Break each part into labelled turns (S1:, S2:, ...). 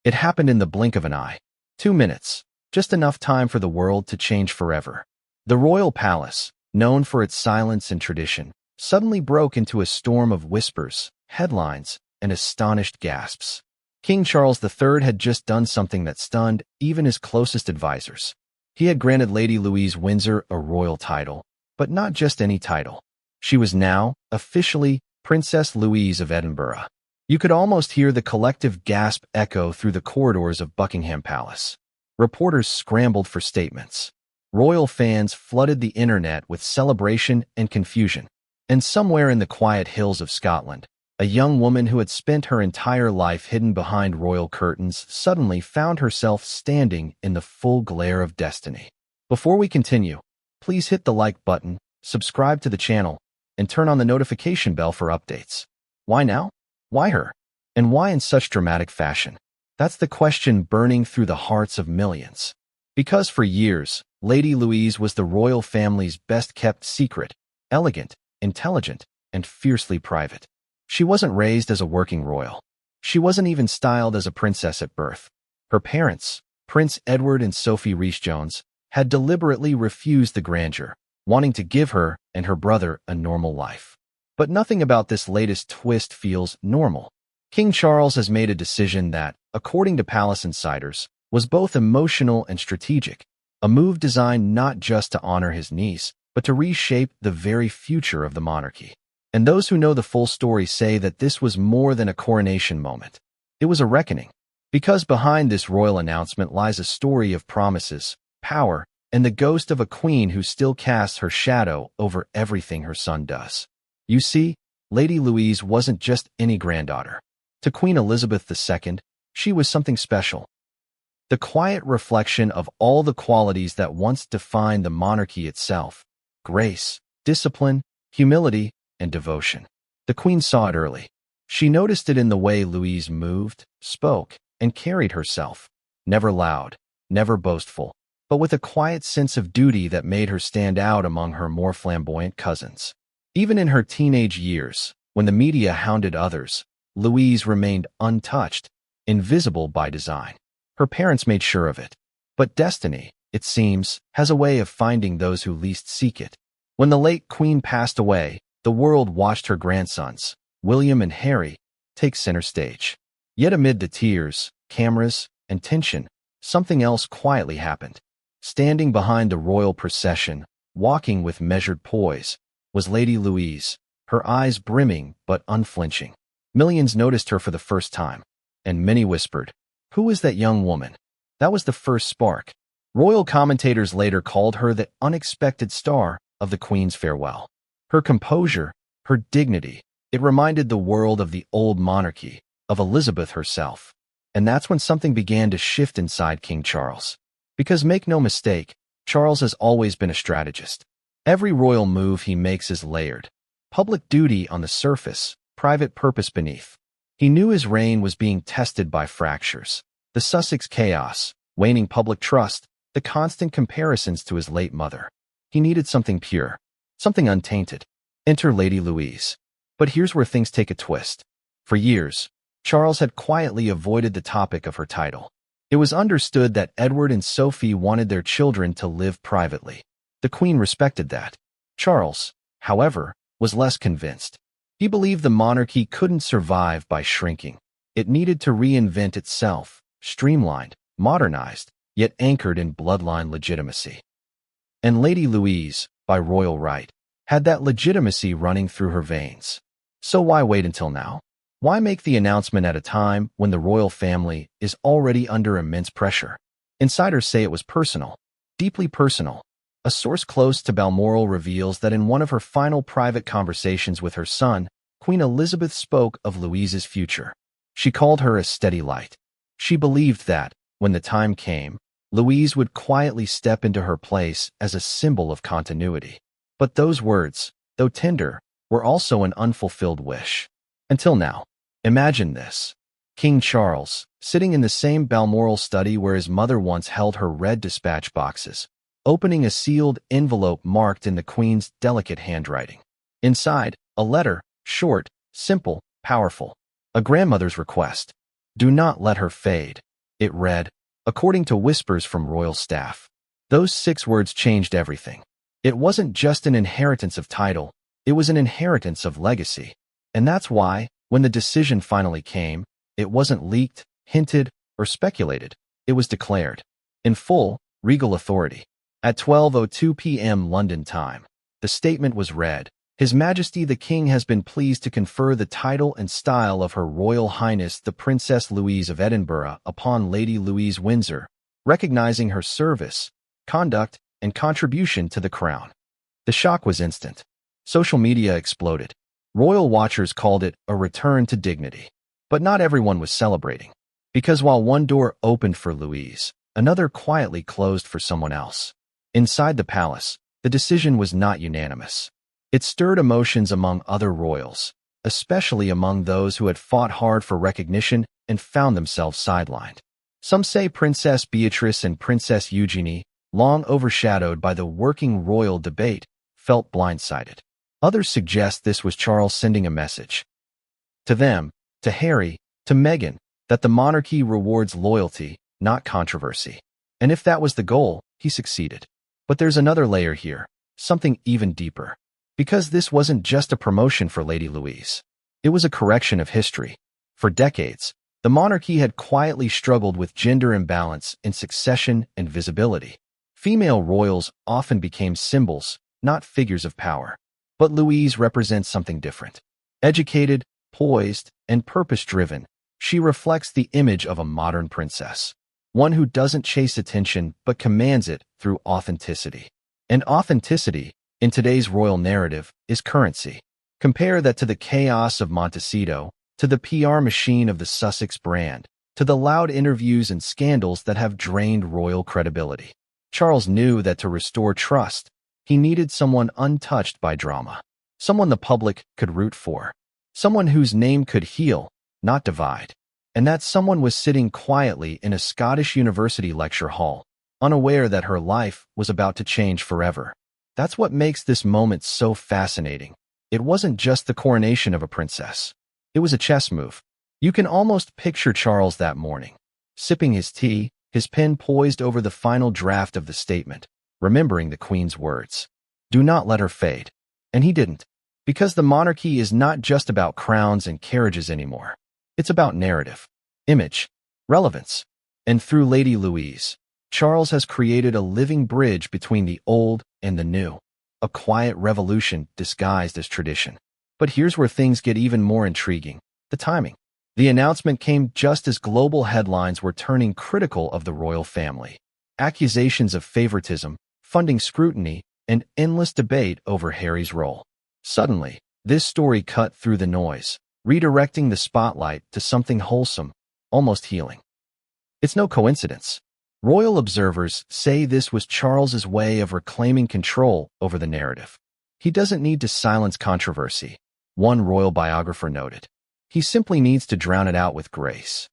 S1: It happened in the blink of an eye. 2 minutes. Just enough time for the world to change forever. The royal palace, known for its silence and tradition, suddenly broke into a storm of whispers, headlines, and astonished gasps. King Charles III had just done something that stunned even his closest advisors. He had granted Lady Louise Windsor a royal title, but not just any title. She was now, officially, Princess Louise of Edinburgh. You could almost hear the collective gasp echo through the corridors of Buckingham Palace. Reporters scrambled for statements. Royal fans flooded the internet with celebration and confusion. And somewhere in the quiet hills of Scotland, a young woman who had spent her entire life hidden behind royal curtains suddenly found herself standing in the full glare of destiny. Before we continue, please hit the like button, subscribe to the channel, and turn on the notification bell for updates. Why now? Why her? And why in such dramatic fashion? That's the question burning through the hearts of millions. Because for years, Lady Louise was the royal family's best-kept secret, elegant, intelligent, and fiercely private. She wasn't raised as a working royal. She wasn't even styled as a princess at birth. Her parents, Prince Edward and Sophie Rhys-Jones, had deliberately refused the grandeur, wanting to give her and her brother a normal life. But nothing about this latest twist feels normal. King Charles has made a decision that, according to palace insiders, was both emotional and strategic, a move designed not just to honor his niece, but to reshape the very future of the monarchy. And those who know the full story say that this was more than a coronation moment. It was a reckoning. Because behind this royal announcement lies a story of promises, power, and the ghost of a queen who still casts her shadow over everything her son does. You see, Lady Louise wasn't just any granddaughter. To Queen Elizabeth II, she was something special. The quiet reflection of all the qualities that once defined the monarchy itself: grace, discipline, humility, and devotion. The Queen saw it early. She noticed it in the way Louise moved, spoke, and carried herself. Never loud, never boastful, but with a quiet sense of duty that made her stand out among her more flamboyant cousins. Even in her teenage years, when the media hounded others, Louise remained untouched, invisible by design. Her parents made sure of it. But destiny, it seems, has a way of finding those who least seek it. When the late Queen passed away, the world watched her grandsons, William and Harry, take center stage. Yet amid the tears, cameras, and tension, something else quietly happened. Standing behind the royal procession, walking with measured poise, was Lady Louise, her eyes brimming but unflinching. Millions noticed her for the first time, and many whispered, "Who is that young woman?" That was the first spark. Royal commentators later called her the unexpected star of the Queen's farewell. Her composure, her dignity, it reminded the world of the old monarchy, of Elizabeth herself. And that's when something began to shift inside King Charles. Because make no mistake, Charles has always been a strategist. Every royal move he makes is layered. Public duty on the surface, private purpose beneath. He knew his reign was being tested by fractures. The Sussex chaos, waning public trust, the constant comparisons to his late mother. He needed something pure, something untainted. Enter Lady Louise. But here's where things take a twist. For years, Charles had quietly avoided the topic of her title. It was understood that Edward and Sophie wanted their children to live privately. The Queen respected that. Charles, however, was less convinced. He believed the monarchy couldn't survive by shrinking. It needed to reinvent itself, streamlined, modernized, yet anchored in bloodline legitimacy. And Lady Louise, by royal right, had that legitimacy running through her veins. So why wait until now? Why make the announcement at a time when the royal family is already under immense pressure? Insiders say it was personal, deeply personal. A source close to Balmoral reveals that in one of her final private conversations with her son, Queen Elizabeth spoke of Louise's future. She called her a steady light. She believed that, when the time came, Louise would quietly step into her place as a symbol of continuity. But those words, though tender, were also an unfulfilled wish. Until now. Imagine this. King Charles, sitting in the same Balmoral study where his mother once held her red dispatch boxes, opening a sealed envelope marked in the Queen's delicate handwriting. Inside, a letter, short, simple, powerful. A grandmother's request. Do not let her fade. It read, according to whispers from royal staff. Those 6 words changed everything. It wasn't just an inheritance of title, it was an inheritance of legacy. And that's why, when the decision finally came, it wasn't leaked, hinted, or speculated. It was declared. In full, regal authority. At 12:02 p.m. London time, the statement was read. His Majesty the King has been pleased to confer the title and style of Her Royal Highness the Princess Louise of Edinburgh upon Lady Louise Windsor, recognizing her service, conduct, and contribution to the crown. The shock was instant. Social media exploded. Royal watchers called it a return to dignity. But not everyone was celebrating. Because while one door opened for Louise, another quietly closed for someone else. Inside the palace, the decision was not unanimous. It stirred emotions among other royals, especially among those who had fought hard for recognition and found themselves sidelined. Some say Princess Beatrice and Princess Eugenie, long overshadowed by the working royal debate, felt blindsided. Others suggest this was Charles sending a message to them, to Harry, to Meghan, that the monarchy rewards loyalty, not controversy. And if that was the goal, he succeeded. But there's another layer here, something even deeper. Because this wasn't just a promotion for Lady Louise. It was a correction of history. For decades, the monarchy had quietly struggled with gender imbalance in succession and visibility. Female royals often became symbols, not figures of power. But Louise represents something different. Educated, poised, and purpose-driven, she reflects the image of a modern princess. One who doesn't chase attention but commands it through authenticity. And authenticity, in today's royal narrative, is currency. Compare that to the chaos of Montecito, to the PR machine of the Sussex brand, to the loud interviews and scandals that have drained royal credibility. Charles knew that to restore trust, he needed someone untouched by drama. Someone the public could root for. Someone whose name could heal, not divide. And that someone was sitting quietly in a Scottish university lecture hall, unaware that her life was about to change forever. That's what makes this moment so fascinating. It wasn't just the coronation of a princess. It was a chess move. You can almost picture Charles that morning, sipping his tea, his pen poised over the final draft of the statement, remembering the Queen's words. Do not let her fade. And he didn't. Because the monarchy is not just about crowns and carriages anymore. It's about narrative, image, relevance. And through Lady Louise, Charles has created a living bridge between the old and the new, a quiet revolution disguised as tradition. But here's where things get even more intriguing, the timing. The announcement came just as global headlines were turning critical of the royal family. Accusations of favoritism, funding scrutiny, and endless debate over Harry's role. Suddenly, this story cut through the noise, redirecting the spotlight to something wholesome, almost healing. It's no coincidence. Royal observers say this was Charles's way of reclaiming control over the narrative. He doesn't need to silence controversy, one royal biographer noted. He simply needs to drown it out with grace.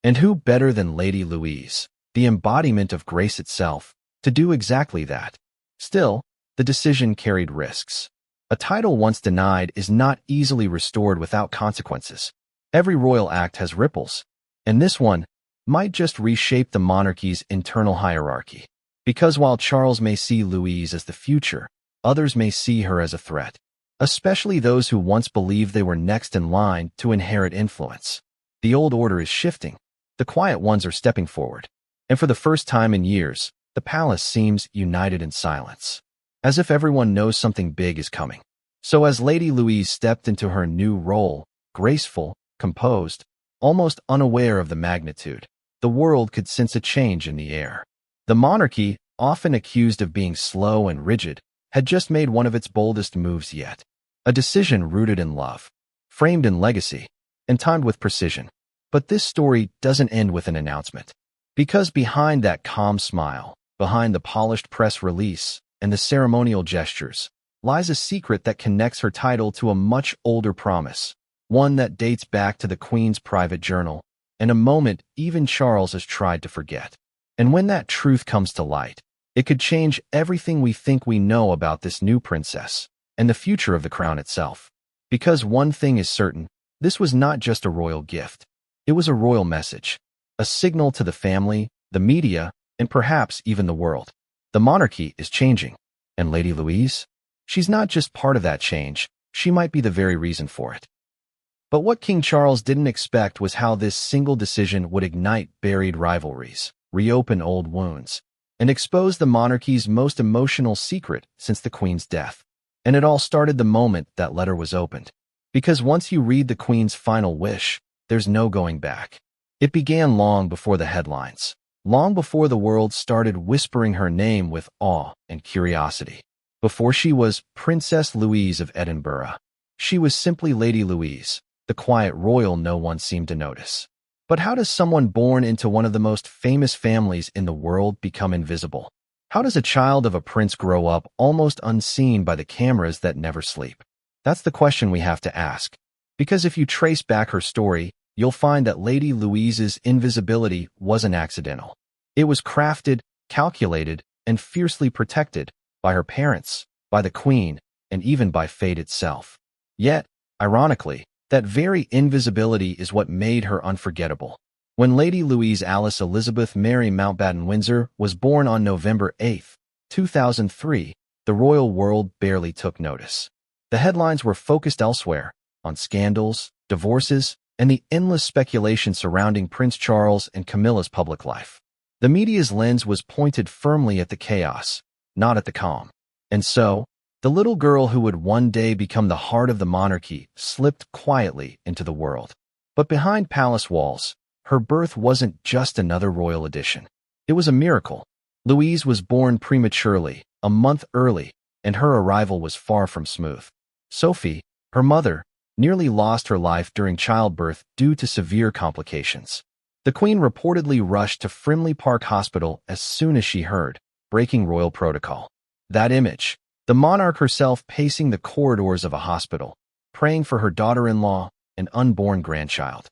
S1: And who better than Lady Louise, the embodiment of grace itself, to do exactly that? Still, the decision carried risks. A title once denied is not easily restored without consequences. Every royal act has ripples, and this one might just reshape the monarchy's internal hierarchy. Because while Charles may see Louise as the future, others may see her as a threat, especially those who once believed they were next in line to inherit influence. The old order is shifting. The quiet ones are stepping forward. And for the first time in years, the palace seems united in silence, as if everyone knows something big is coming. So as Lady Louise stepped into her new role, graceful, composed, almost unaware of the magnitude, the world could sense a change in the air. The monarchy, often accused of being slow and rigid, had just made one of its boldest moves yet. A decision rooted in love, framed in legacy, and timed with precision. But this story doesn't end with an announcement. Because behind that calm smile, behind the polished press release, and the ceremonial gestures, lies a secret that connects her title to a much older promise, one that dates back to the Queen's private journal, and a moment even Charles has tried to forget. And when that truth comes to light, it could change everything we think we know about this new princess, and the future of the crown itself. Because one thing is certain, this was not just a royal gift. It was a royal message, a signal to the family, the media, and perhaps even the world. The monarchy is changing. And Lady Louise? She's not just part of that change, she might be the very reason for it. But what King Charles didn't expect was how this single decision would ignite buried rivalries, reopen old wounds, and expose the monarchy's most emotional secret since the Queen's death. And it all started the moment that letter was opened. Because once you read the Queen's final wish, there's no going back. It began long before the headlines, long before the world started whispering her name with awe and curiosity. Before she was Princess Louise of Edinburgh, she was simply Lady Louise, the quiet royal no one seemed to notice. But how does someone born into one of the most famous families in the world become invisible? How does a child of a prince grow up almost unseen by the cameras that never sleep? That's the question we have to ask. Because if you trace back her story, you'll find that Lady Louise's invisibility wasn't accidental. It was crafted, calculated, and fiercely protected by her parents, by the Queen, and even by fate itself. Yet, ironically, that very invisibility is what made her unforgettable. When Lady Louise Alice Elizabeth Mary Mountbatten Windsor was born on November 8, 2003, the royal world barely took notice. The headlines were focused elsewhere, on scandals, divorces, and the endless speculation surrounding Prince Charles and Camilla's public life. The media's lens was pointed firmly at the chaos, not at the calm. And so, the little girl who would one day become the heart of the monarchy slipped quietly into the world. But behind palace walls, her birth wasn't just another royal addition. It was a miracle. Louise was born prematurely, a month early, and her arrival was far from smooth. Sophie, her mother, nearly lost her life during childbirth due to severe complications. The Queen reportedly rushed to Frimley Park Hospital as soon as she heard, breaking royal protocol. That image, the monarch herself pacing the corridors of a hospital, praying for her daughter-in-law, an unborn grandchild,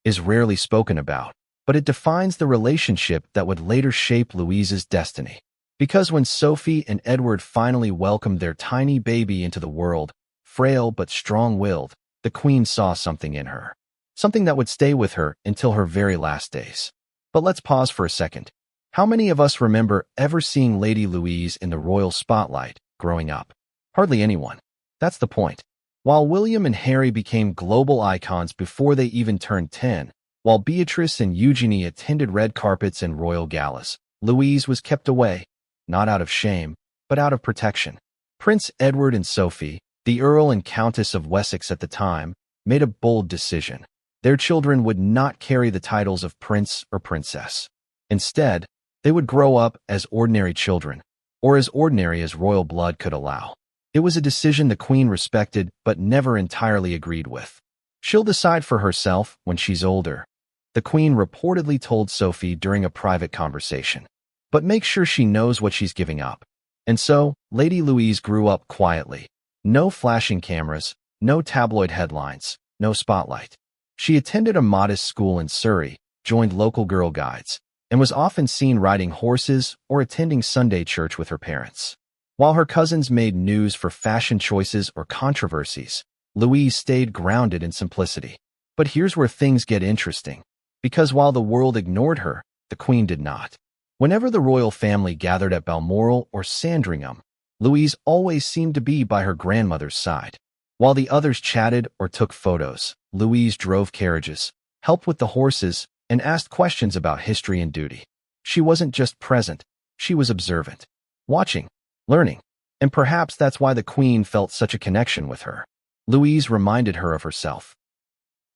S1: is rarely spoken about, but it defines the relationship that would later shape Louise's destiny. Because when Sophie and Edward finally welcomed their tiny baby into the world, frail but strong-willed, the Queen saw something in her. Something that would stay with her until her very last days. But let's pause for a second. How many of us remember ever seeing Lady Louise in the royal spotlight growing up? Hardly anyone. That's the point. While William and Harry became global icons before they even turned 10, while Beatrice and Eugenie attended red carpets and royal galas, Louise was kept away, not out of shame, but out of protection. Prince Edward and Sophie, the Earl and Countess of Wessex at the time, made a bold decision. Their children would not carry the titles of prince or princess. Instead, they would grow up as ordinary children, or as ordinary as royal blood could allow. It was a decision the Queen respected but never entirely agreed with. She'll decide for herself when she's older, the Queen reportedly told Sophie during a private conversation. But make sure she knows what she's giving up. And so, Lady Louise grew up quietly. No flashing cameras, no tabloid headlines, no spotlight. She attended a modest school in Surrey, joined local Girl Guides, and was often seen riding horses or attending Sunday church with her parents. While her cousins made news for fashion choices or controversies, Louise stayed grounded in simplicity. But here's where things get interesting. Because while the world ignored her, the Queen did not. Whenever the royal family gathered at Balmoral or Sandringham, Louise always seemed to be by her grandmother's side. While the others chatted or took photos, Louise drove carriages, helped with the horses, and asked questions about history and duty. She wasn't just present, she was observant, watching, learning, and perhaps that's why the Queen felt such a connection with her. Louise reminded her of herself.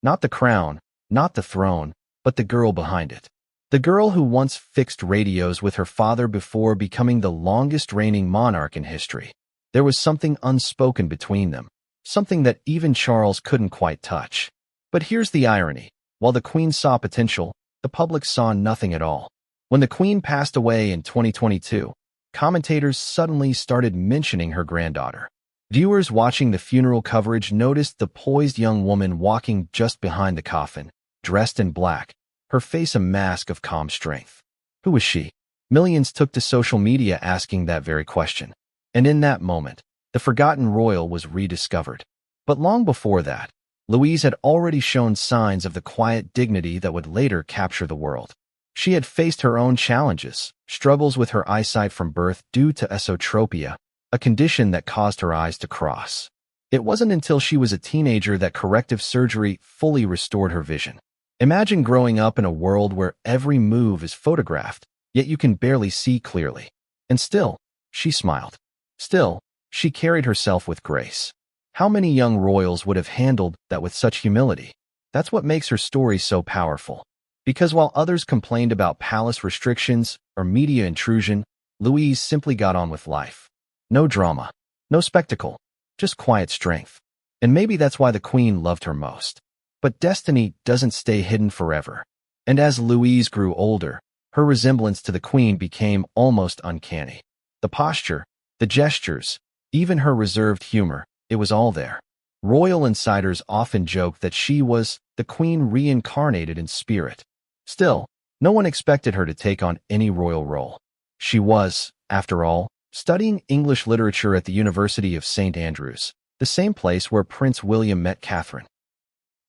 S1: Not the crown, not the throne, but the girl behind it. The girl who once fixed radios with her father before becoming the longest reigning monarch in history. There was something unspoken between them, something that even Charles couldn't quite touch. But here's the irony. While the Queen saw potential, the public saw nothing at all. When the Queen passed away in 2022, commentators suddenly started mentioning her granddaughter. Viewers watching the funeral coverage noticed the poised young woman walking just behind the coffin, dressed in black, her face a mask of calm strength. Who was she? Millions took to social media asking that very question. And in that moment, the forgotten royal was rediscovered. But long before that, Louise had already shown signs of the quiet dignity that would later capture the world. She had faced her own challenges, struggles with her eyesight from birth due to esotropia, a condition that caused her eyes to cross. It wasn't until she was a teenager that corrective surgery fully restored her vision. Imagine growing up in a world where every move is photographed, yet you can barely see clearly. And still, she smiled. Still, she carried herself with grace. How many young royals would have handled that with such humility? That's what makes her story so powerful. Because while others complained about palace restrictions or media intrusion, Louise simply got on with life. No drama, no spectacle, just quiet strength. And maybe that's why the queen loved her most. But destiny doesn't stay hidden forever. And as Louise grew older, her resemblance to the queen became almost uncanny. The posture, the gestures, even her reserved humor, it was all there. Royal insiders often joked that she was the queen reincarnated in spirit. Still, no one expected her to take on any royal role. She was, after all, studying English literature at the University of St. Andrews, the same place where Prince William met Catherine.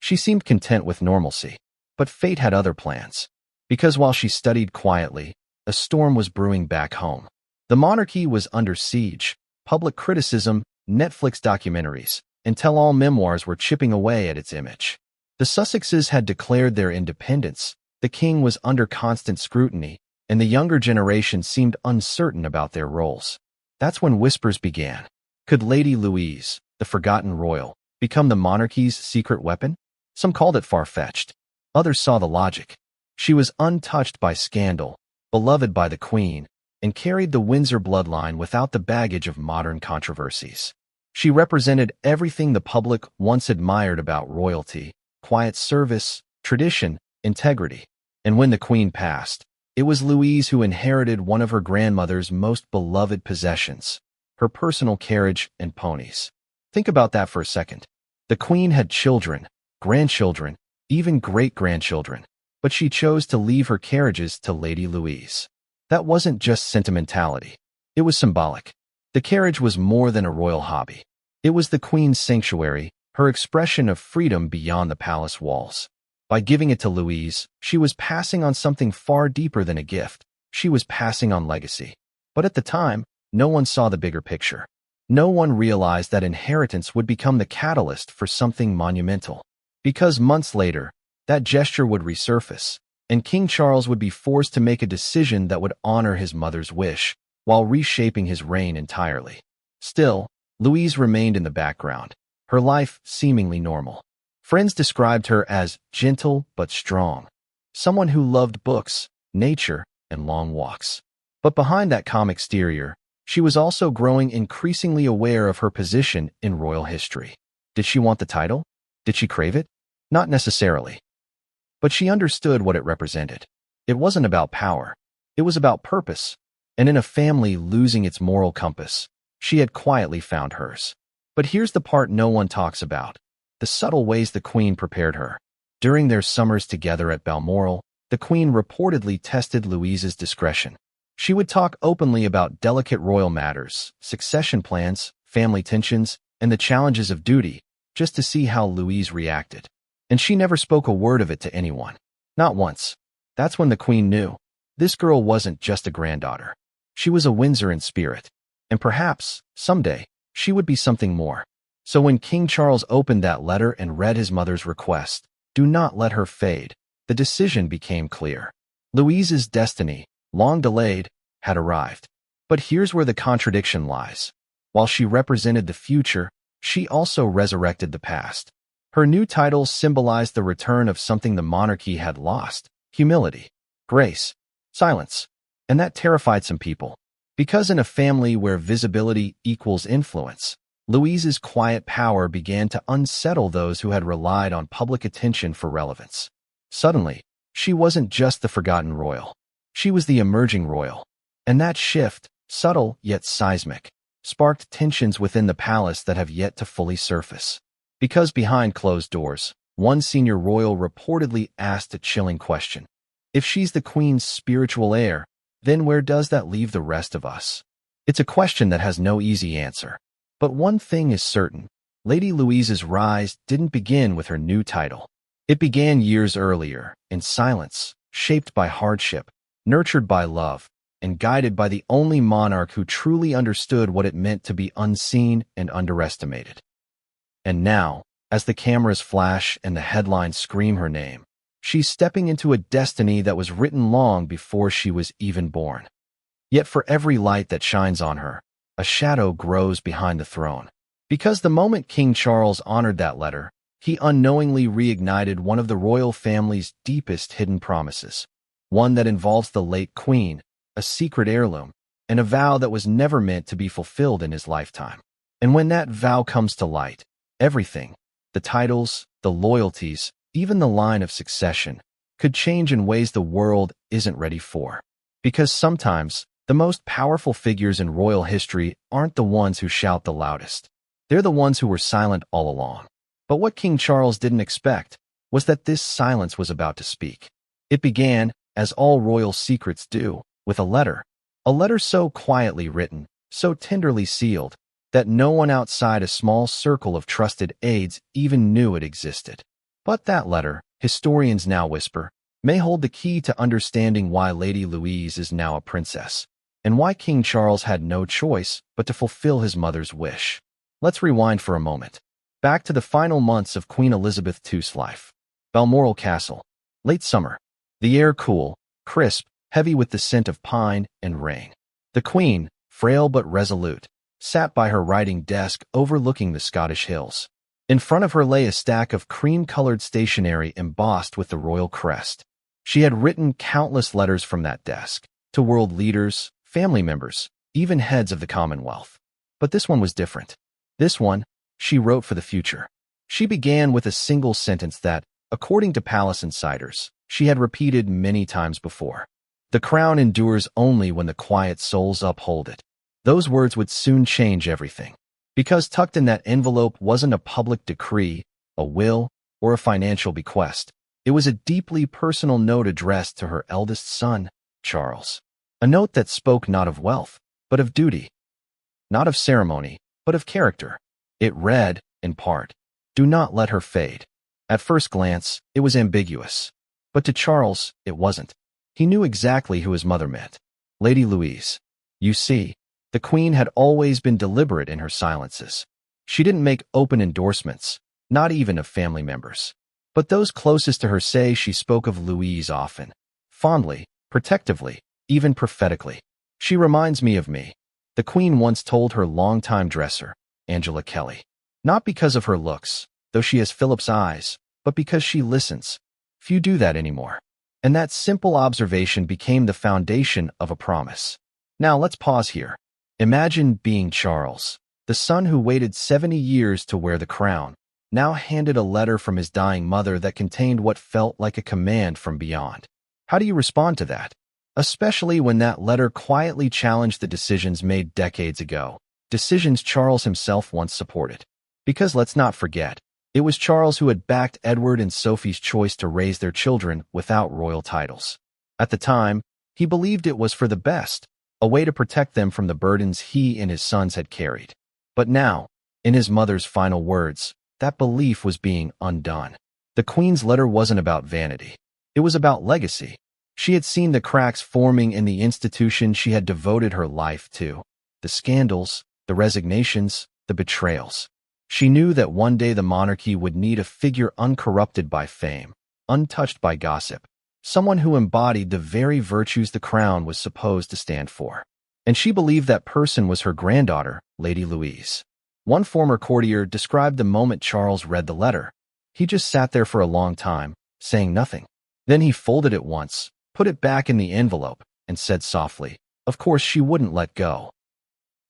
S1: She seemed content with normalcy, but fate had other plans. Because while she studied quietly, a storm was brewing back home. The monarchy was under siege. Public criticism, Netflix documentaries, and tell-all memoirs were chipping away at its image. The Sussexes had declared their independence, the king was under constant scrutiny, and the younger generation seemed uncertain about their roles. That's when whispers began. Could Lady Louise, the forgotten royal, become the monarchy's secret weapon? Some called it far-fetched. Others saw the logic. She was untouched by scandal, beloved by the queen, and carried the Windsor bloodline without the baggage of modern controversies. She represented everything the public once admired about royalty: quiet service, tradition, integrity. And when the queen passed, it was Louise who inherited one of her grandmother's most beloved possessions, her personal carriage and ponies. Think about that for a second. The queen had children, grandchildren, even great-grandchildren, but she chose to leave her carriages to Lady Louise. That wasn't just sentimentality. It was symbolic. The carriage was more than a royal hobby. It was the queen's sanctuary, her expression of freedom beyond the palace walls. By giving it to Louise, she was passing on something far deeper than a gift. She was passing on legacy. But at the time, no one saw the bigger picture. No one realized that inheritance would become the catalyst for something monumental. Because months later, that gesture would resurface, and King Charles would be forced to make a decision that would honor his mother's wish, while reshaping his reign entirely. Still, Louise remained in the background, her life seemingly normal. Friends described her as gentle but strong, someone who loved books, nature, and long walks. But behind that calm exterior, she was also growing increasingly aware of her position in royal history. Did she want the title? Did she crave it? Not necessarily. But she understood what it represented. It wasn't about power. It was about purpose. And in a family losing its moral compass, she had quietly found hers. But here's the part no one talks about: the subtle ways the queen prepared her. During their summers together at Balmoral, the queen reportedly tested Louise's discretion. She would talk openly about delicate royal matters, succession plans, family tensions, and the challenges of duty, just to see how Louise reacted. And she never spoke a word of it to anyone. Not once. That's when the queen knew. This girl wasn't just a granddaughter. She was a Windsor in spirit. And perhaps, someday, she would be something more. So when King Charles opened that letter and read his mother's request, "Do not let her fade," the decision became clear. Louise's destiny, long delayed, had arrived. But here's where the contradiction lies. While she represented the future, she also resurrected the past. Her new title symbolized the return of something the monarchy had lost: humility, grace, silence. And that terrified some people. Because in a family where visibility equals influence, Louise's quiet power began to unsettle those who had relied on public attention for relevance. Suddenly, she wasn't just the forgotten royal. She was the emerging royal. And that shift, subtle yet seismic, sparked tensions within the palace that have yet to fully surface. Because behind closed doors, one senior royal reportedly asked a chilling question. If she's the queen's spiritual heir, then where does that leave the rest of us? It's a question that has no easy answer. But one thing is certain: Lady Louise's rise didn't begin with her new title. It began years earlier, in silence, shaped by hardship, nurtured by love, and guided by the only monarch who truly understood what it meant to be unseen and underestimated. And now, as the cameras flash and the headlines scream her name, she's stepping into a destiny that was written long before she was even born. Yet for every light that shines on her, a shadow grows behind the throne. Because the moment King Charles honored that letter, he unknowingly reignited one of the royal family's deepest hidden promises, one that involves the late queen, a secret heirloom, and a vow that was never meant to be fulfilled in his lifetime. And when that vow comes to light, everything, the titles, the loyalties, even the line of succession, could change in ways the world isn't ready for. Because sometimes, the most powerful figures in royal history aren't the ones who shout the loudest. They're the ones who were silent all along. But what King Charles didn't expect was that this silence was about to speak. It began, as all royal secrets do, with a letter. A letter so quietly written, so tenderly sealed, that no one outside a small circle of trusted aides even knew it existed. But that letter, historians now whisper, may hold the key to understanding why Lady Louise is now a princess, and why King Charles had no choice but to fulfill his mother's wish. Let's rewind for a moment. Back to the final months of Queen Elizabeth II's life. Balmoral Castle. Late summer. The air cool, crisp, heavy with the scent of pine and rain. The Queen, frail but resolute, sat by her writing desk overlooking the Scottish hills. In front of her lay a stack of cream-colored stationery embossed with the royal crest. She had written countless letters from that desk, to world leaders, family members, even heads of the Commonwealth. But this one was different. This one, she wrote for the future. She began with a single sentence that, according to palace insiders, she had repeated many times before. The crown endures only when the quiet souls uphold it. Those words would soon change everything. Because tucked in that envelope wasn't a public decree, a will, or a financial bequest. It was a deeply personal note addressed to her eldest son, Charles. A note that spoke not of wealth, but of duty. Not of ceremony, but of character. It read, in part, "Do not let her fade." At first glance, it was ambiguous. But to Charles, it wasn't. He knew exactly who his mother meant. Lady Louise. You see, the Queen had always been deliberate in her silences. She didn't make open endorsements, not even of family members. But those closest to her say she spoke of Louise often. Fondly, protectively, even prophetically. "She reminds me of me," the Queen once told her longtime dresser, Angela Kelly. Not because of her looks, though she has Philip's eyes, but because she listens. Few do that anymore. And that simple observation became the foundation of a promise. Now let's pause here. Imagine being Charles, the son who waited 70 years to wear the crown, now handed a letter from his dying mother that contained what felt like a command from beyond. How do you respond to that? Especially when that letter quietly challenged the decisions made decades ago, decisions Charles himself once supported. Because let's not forget, it was Charles who had backed Edward and Sophie's choice to raise their children without royal titles. At the time, he believed it was for the best, a way to protect them from the burdens he and his sons had carried. But now, in his mother's final words, that belief was being undone. The Queen's letter wasn't about vanity. It was about legacy. She had seen the cracks forming in the institution she had devoted her life to. The scandals, the resignations, the betrayals. She knew that one day the monarchy would need a figure uncorrupted by fame, untouched by gossip, someone who embodied the very virtues the crown was supposed to stand for. And she believed that person was her granddaughter, Lady Louise. One former courtier described the moment Charles read the letter. He just sat there for a long time, saying nothing. Then he folded it once, put it back in the envelope, and said softly, of course she wouldn't let go.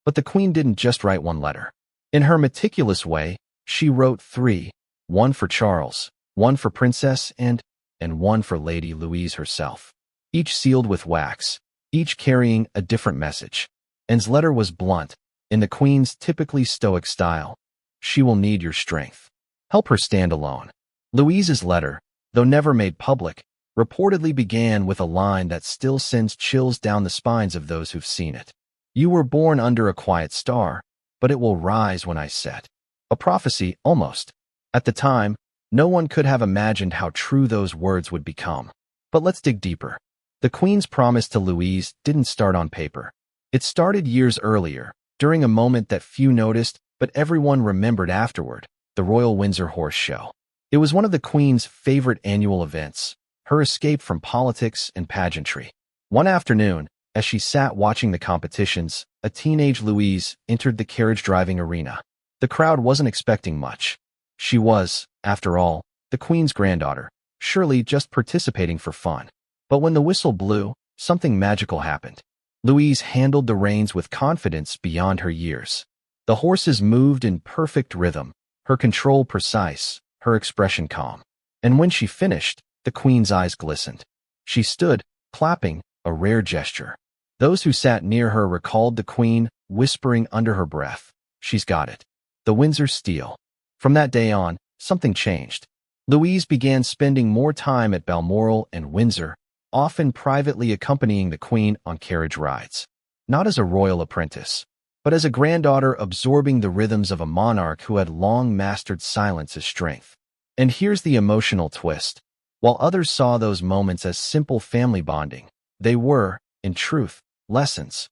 S1: But the Queen didn't just write one letter. In her meticulous way, she wrote 3, one for Charles, one for Princess and one for Lady Louise herself. Each sealed with wax, each carrying a different message. Anne's letter was blunt, in the Queen's typically stoic style. She will need your strength. Help her stand alone. Louise's letter, though never made public, reportedly began with a line that still sends chills down the spines of those who've seen it. You were born under a quiet star, but it will rise when I set. A prophecy, almost. At the time, no one could have imagined how true those words would become. But let's dig deeper. The Queen's promise to Louise didn't start on paper. It started years earlier, during a moment that few noticed, but everyone remembered afterward, the Royal Windsor Horse Show. It was one of the Queen's favorite annual events, her escape from politics and pageantry. One afternoon, as she sat watching the competitions, a teenage Louise entered the carriage-driving arena. The crowd wasn't expecting much. She was, after all, the Queen's granddaughter, surely just participating for fun. But when the whistle blew, something magical happened. Louise handled the reins with confidence beyond her years. The horses moved in perfect rhythm, her control precise, her expression calm. And when she finished, the Queen's eyes glistened. She stood, clapping, a rare gesture. Those who sat near her recalled the Queen, whispering under her breath, "She's got it. The Windsor Steel." From that day on, something changed. Louise began spending more time at Balmoral and Windsor, often privately accompanying the Queen on carriage rides. Not as a royal apprentice, but as a granddaughter absorbing the rhythms of a monarch who had long mastered silence as strength. And here's the emotional twist. While others saw those moments as simple family bonding, they were, in truth, lessons.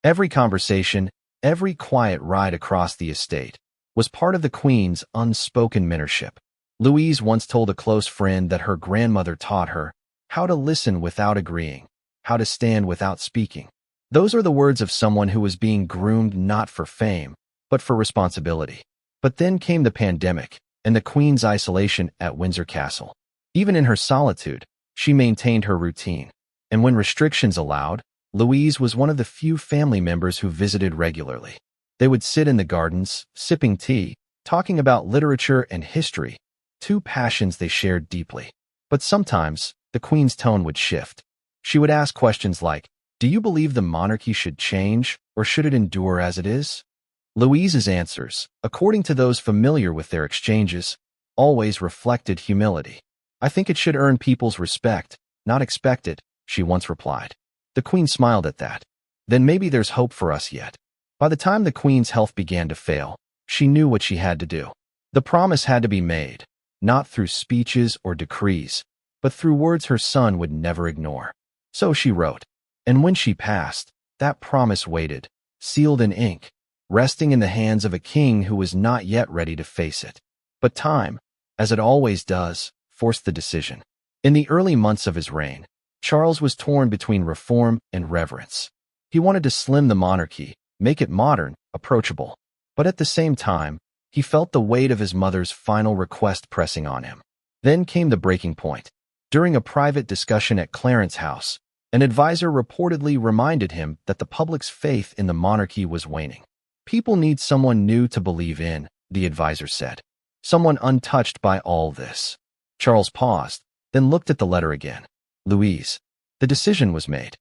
S1: Every conversation, every quiet ride across the estate, was part of the Queen's unspoken mentorship. Louise once told a close friend that her grandmother taught her how to listen without agreeing, how to stand without speaking. Those are the words of someone who was being groomed not for fame, but for responsibility. But then came the pandemic, and the Queen's isolation at Windsor Castle. Even in her solitude, she maintained her routine. And when restrictions allowed, Louise was one of the few family members who visited regularly. They would sit in the gardens, sipping tea, talking about literature and history, two passions they shared deeply. But sometimes, the Queen's tone would shift. She would ask questions like, "Do you believe the monarchy should change, or should it endure as it is?" Louise's answers, according to those familiar with their exchanges, always reflected humility. "I think it should earn people's respect, not expect it," she once replied. The Queen smiled at that. "Then maybe there's hope for us yet." By the time the Queen's health began to fail, she knew what she had to do. The promise had to be made, not through speeches or decrees, but through words her son would never ignore. So she wrote. And when she passed, that promise waited, sealed in ink, resting in the hands of a king who was not yet ready to face it. But time, as it always does, forced the decision. In the early months of his reign, Charles was torn between reform and reverence. He wanted to slim the monarchy, make it modern, approachable. But at the same time, he felt the weight of his mother's final request pressing on him. Then came the breaking point. During a private discussion at Clarence House, an advisor reportedly reminded him that the public's faith in the monarchy was waning. "People need someone new to believe in," the advisor said. "Someone untouched by all this." Charles paused, then looked at the letter again. "Louise." The decision was made.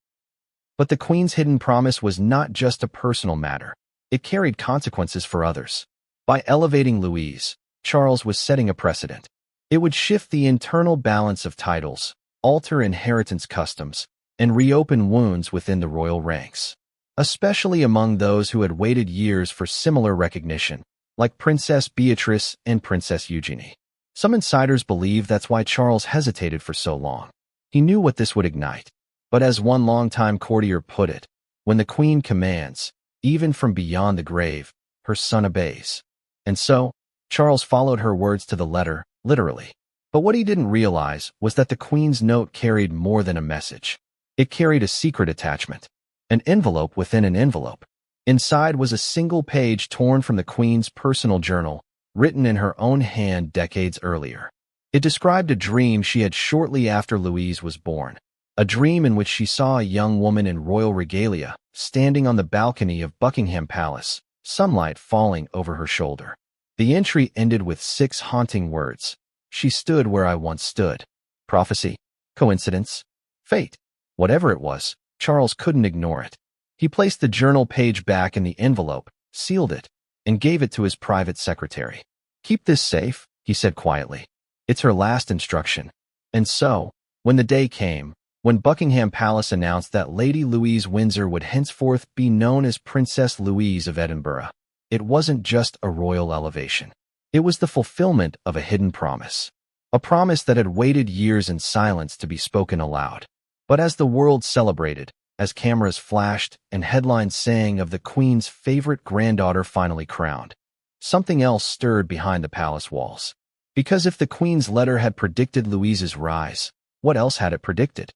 S1: But the Queen's hidden promise was not just a personal matter. It carried consequences for others. By elevating Louise, Charles was setting a precedent. It would shift the internal balance of titles, alter inheritance customs, and reopen wounds within the royal ranks, especially among those who had waited years for similar recognition, like Princess Beatrice and Princess Eugenie. Some insiders believe that's why Charles hesitated for so long. He knew what this would ignite. But as one longtime courtier put it, when the Queen commands, even from beyond the grave, her son obeys. And so, Charles followed her words to the letter, literally. But what he didn't realize was that the Queen's note carried more than a message. It carried a secret attachment, an envelope within an envelope. Inside was a single page torn from the Queen's personal journal, written in her own hand decades earlier. It described a dream she had shortly after Louise was born, a dream in which she saw a young woman in royal regalia, standing on the balcony of Buckingham Palace, sunlight falling over her shoulder. The entry ended with 6 haunting words. "She stood where I once stood." Prophecy? Coincidence? Fate? Whatever it was, Charles couldn't ignore it. He placed the journal page back in the envelope, sealed it, and gave it to his private secretary. "Keep this safe," he said quietly. "It's her last instruction." And so, when the day came, when Buckingham Palace announced that Lady Louise Windsor would henceforth be known as Princess Louise of Edinburgh, it wasn't just a royal elevation. It was the fulfillment of a hidden promise. A promise that had waited years in silence to be spoken aloud. But as the world celebrated, as cameras flashed and headlines sang of the Queen's favorite granddaughter finally crowned, something else stirred behind the palace walls. Because if the Queen's letter had predicted Louise's rise, what else had it predicted?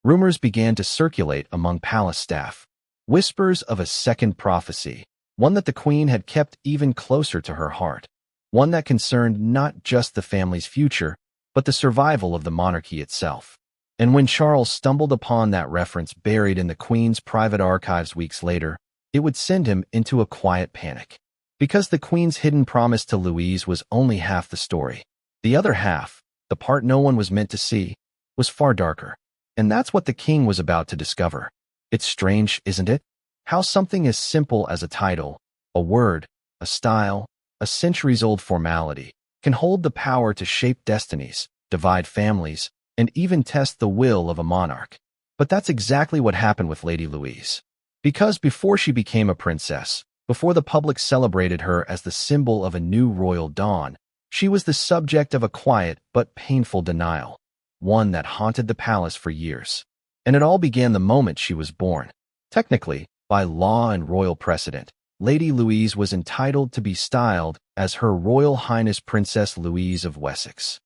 S1: Rumors began to circulate among palace staff. Whispers of a second prophecy, one that the Queen had kept even closer to her heart. One that concerned not just the family's future, but the survival of the monarchy itself. And when Charles stumbled upon that reference buried in the Queen's private archives weeks later, it would send him into a quiet panic. Because the Queen's hidden promise to Louise was only half the story. The other half, the part no one was meant to see, was far darker. And that's what the king was about to discover. It's strange, isn't it? How something as simple as a title, a word, a style, a centuries-old formality, can hold the power to shape destinies, divide families, and even test the will of a monarch. But that's exactly what happened with Lady Louise. Because before she became a princess, before the public celebrated her as the symbol of a new royal dawn, she was the subject of a quiet but painful denial, one that haunted the palace for years. And it all began the moment she was born. Technically, by law and royal precedent, Lady Louise was entitled to be styled as Her Royal Highness Princess Louise of Wessex.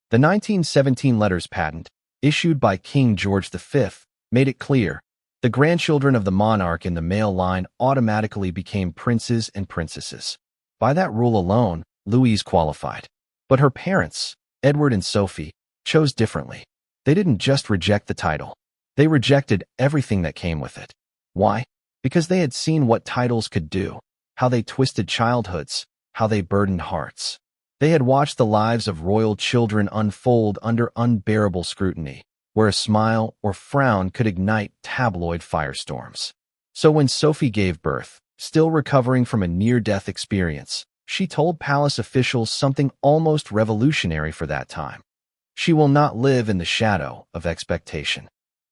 S1: The 1917 letters patent, issued by King George V, made it clear the grandchildren of the monarch in the male line automatically became princes and princesses. By that rule alone, Louise qualified. But her parents, Edward and Sophie, chose differently. They didn't just reject the title. They rejected everything that came with it. Why? Because they had seen what titles could do, how they twisted childhoods, how they burdened hearts. They had watched the lives of royal children unfold under unbearable scrutiny, where a smile or frown could ignite tabloid firestorms. So when Sophie gave birth, still recovering from a near-death experience, she told palace officials something almost revolutionary for that time. She will not live in the shadow of expectation.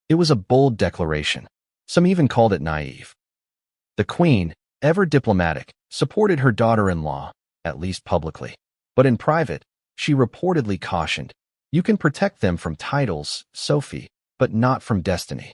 S1: It was a bold declaration. Some even called it naive. The Queen, ever diplomatic, supported her daughter-in-law, at least publicly. But in private, she reportedly cautioned, "You can protect them from titles, Sophie, but not from destiny."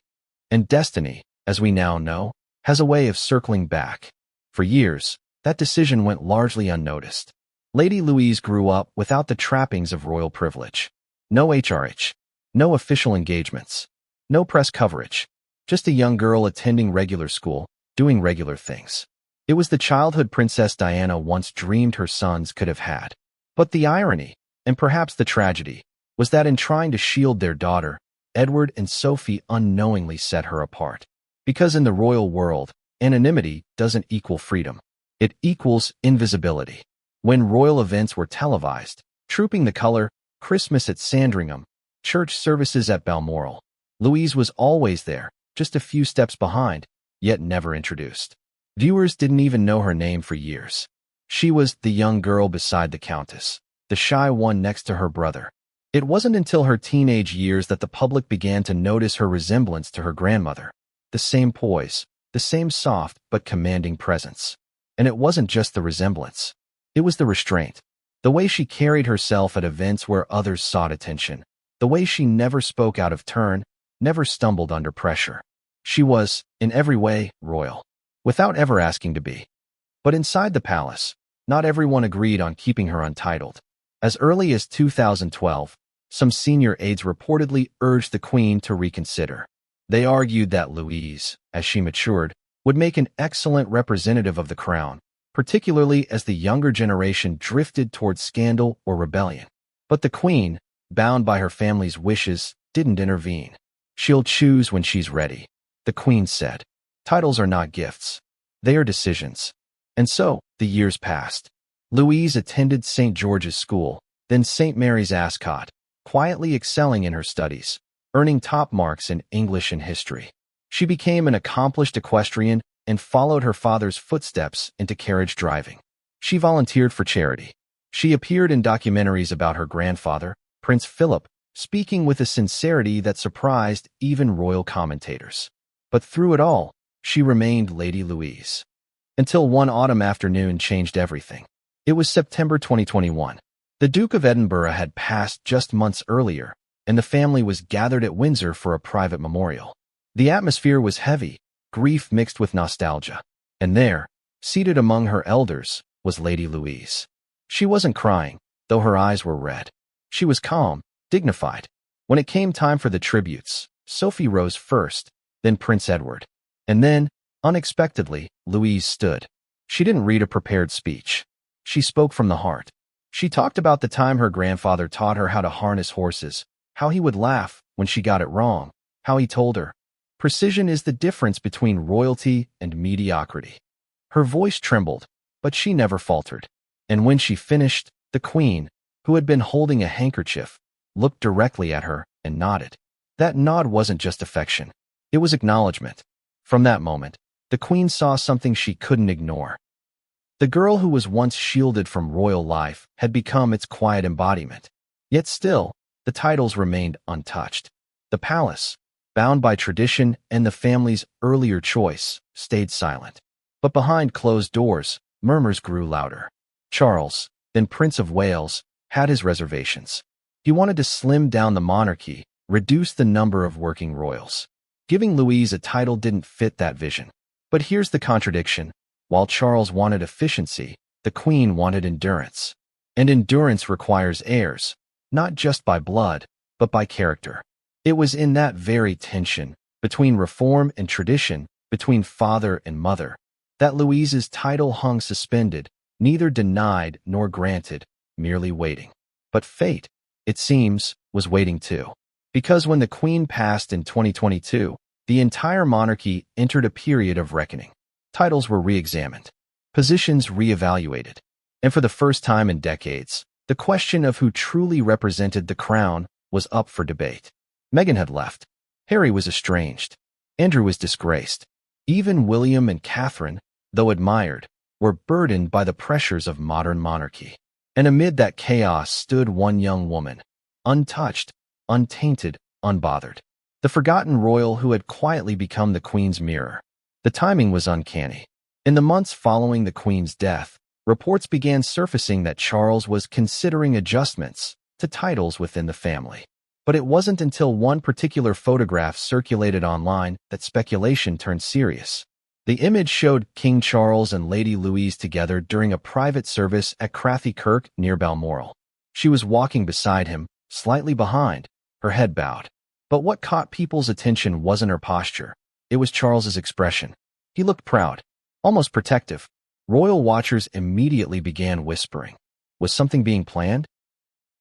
S1: And destiny, as we now know, has a way of circling back. For years, that decision went largely unnoticed. Lady Louise grew up without the trappings of royal privilege. No HRH, no official engagements, no press coverage. Just a young girl attending regular school, doing regular things. It was the childhood Princess Diana once dreamed her sons could have had. But the irony, and perhaps the tragedy, was that in trying to shield their daughter, Edward and Sophie unknowingly set her apart. Because in the royal world, anonymity doesn't equal freedom. It equals invisibility. When royal events were televised, Trooping the Color, Christmas at Sandringham, church services at Balmoral, Louise was always there, just a few steps behind, yet never introduced. Viewers didn't even know her name for years. She was the young girl beside the Countess, the shy one next to her brother. It wasn't until her teenage years that the public began to notice her resemblance to her grandmother. The same poise, the same soft but commanding presence. And it wasn't just the resemblance. It was the restraint. The way she carried herself at events where others sought attention. The way she never spoke out of turn, never stumbled under pressure. She was, in every way, royal, without ever asking to be. But inside the palace, not everyone agreed on keeping her untitled. As early as 2012, some senior aides reportedly urged the Queen to reconsider. They argued that Louise, as she matured, would make an excellent representative of the crown, particularly as the younger generation drifted towards scandal or rebellion. But the Queen, bound by her family's wishes, didn't intervene. "She'll choose when she's ready," the Queen said. "Titles are not gifts. They are decisions." And so, the years passed. Louise attended St. George's School, then St. Mary's Ascot, quietly excelling in her studies, earning top marks in English and history. She became an accomplished equestrian and followed her father's footsteps into carriage driving. She volunteered for charity. She appeared in documentaries about her grandfather, Prince Philip, speaking with a sincerity that surprised even royal commentators. But through it all, she remained Lady Louise. until one autumn afternoon changed everything. It was September 2021. The Duke of Edinburgh had passed just months earlier, and the family was gathered at Windsor for a private memorial. The atmosphere was heavy, grief mixed with nostalgia. And there, seated among her elders, was Lady Louise. She wasn't crying, though her eyes were red. She was calm, dignified. When it came time for the tributes, Sophie rose first, then Prince Edward. And then, unexpectedly, Louise stood. She didn't read a prepared speech. She spoke from the heart. She talked about the time her grandfather taught her how to harness horses, how he would laugh when she got it wrong, how he told her, "Precision is the difference between royalty and mediocrity." Her voice trembled, but she never faltered. And when she finished, the Queen, who had been holding a handkerchief, looked directly at her and nodded. That nod wasn't just affection. It was acknowledgement. From that moment, the Queen saw something she couldn't ignore. The girl who was once shielded from royal life had become its quiet embodiment. Yet still, the titles remained untouched. The palace, bound by tradition and the family's earlier choice, stayed silent. But behind closed doors, murmurs grew louder. Charles, then Prince of Wales, had his reservations. He wanted to slim down the monarchy, reduce the number of working royals. Giving Louise a title didn't fit that vision. But here's the contradiction. While Charles wanted efficiency, the Queen wanted endurance. And endurance requires heirs, not just by blood, but by character. It was in that very tension, between reform and tradition, between father and mother, that Louise's title hung suspended, neither denied nor granted, merely waiting. But fate, it seems, was waiting too. Because when the Queen passed in 2022, the entire monarchy entered a period of reckoning. Titles were re-examined, positions re-evaluated, and for the first time in decades, the question of who truly represented the crown was up for debate. Meghan had left. Harry was estranged. Andrew was disgraced. Even William and Catherine, though admired, were burdened by the pressures of modern monarchy. And amid that chaos stood one young woman, untouched, untainted, unbothered. The forgotten royal who had quietly become the Queen's mirror. The timing was uncanny. In the months following the Queen's death, reports began surfacing that Charles was considering adjustments to titles within the family. But it wasn't until one particular photograph circulated online that speculation turned serious. The image showed King Charles and Lady Louise together during a private service at Crathy Kirk near Balmoral. She was walking beside him, slightly behind, her head bowed. But what caught people's attention wasn't her posture. It was Charles's expression. He looked proud, almost protective. Royal watchers immediately began whispering. Was something being planned?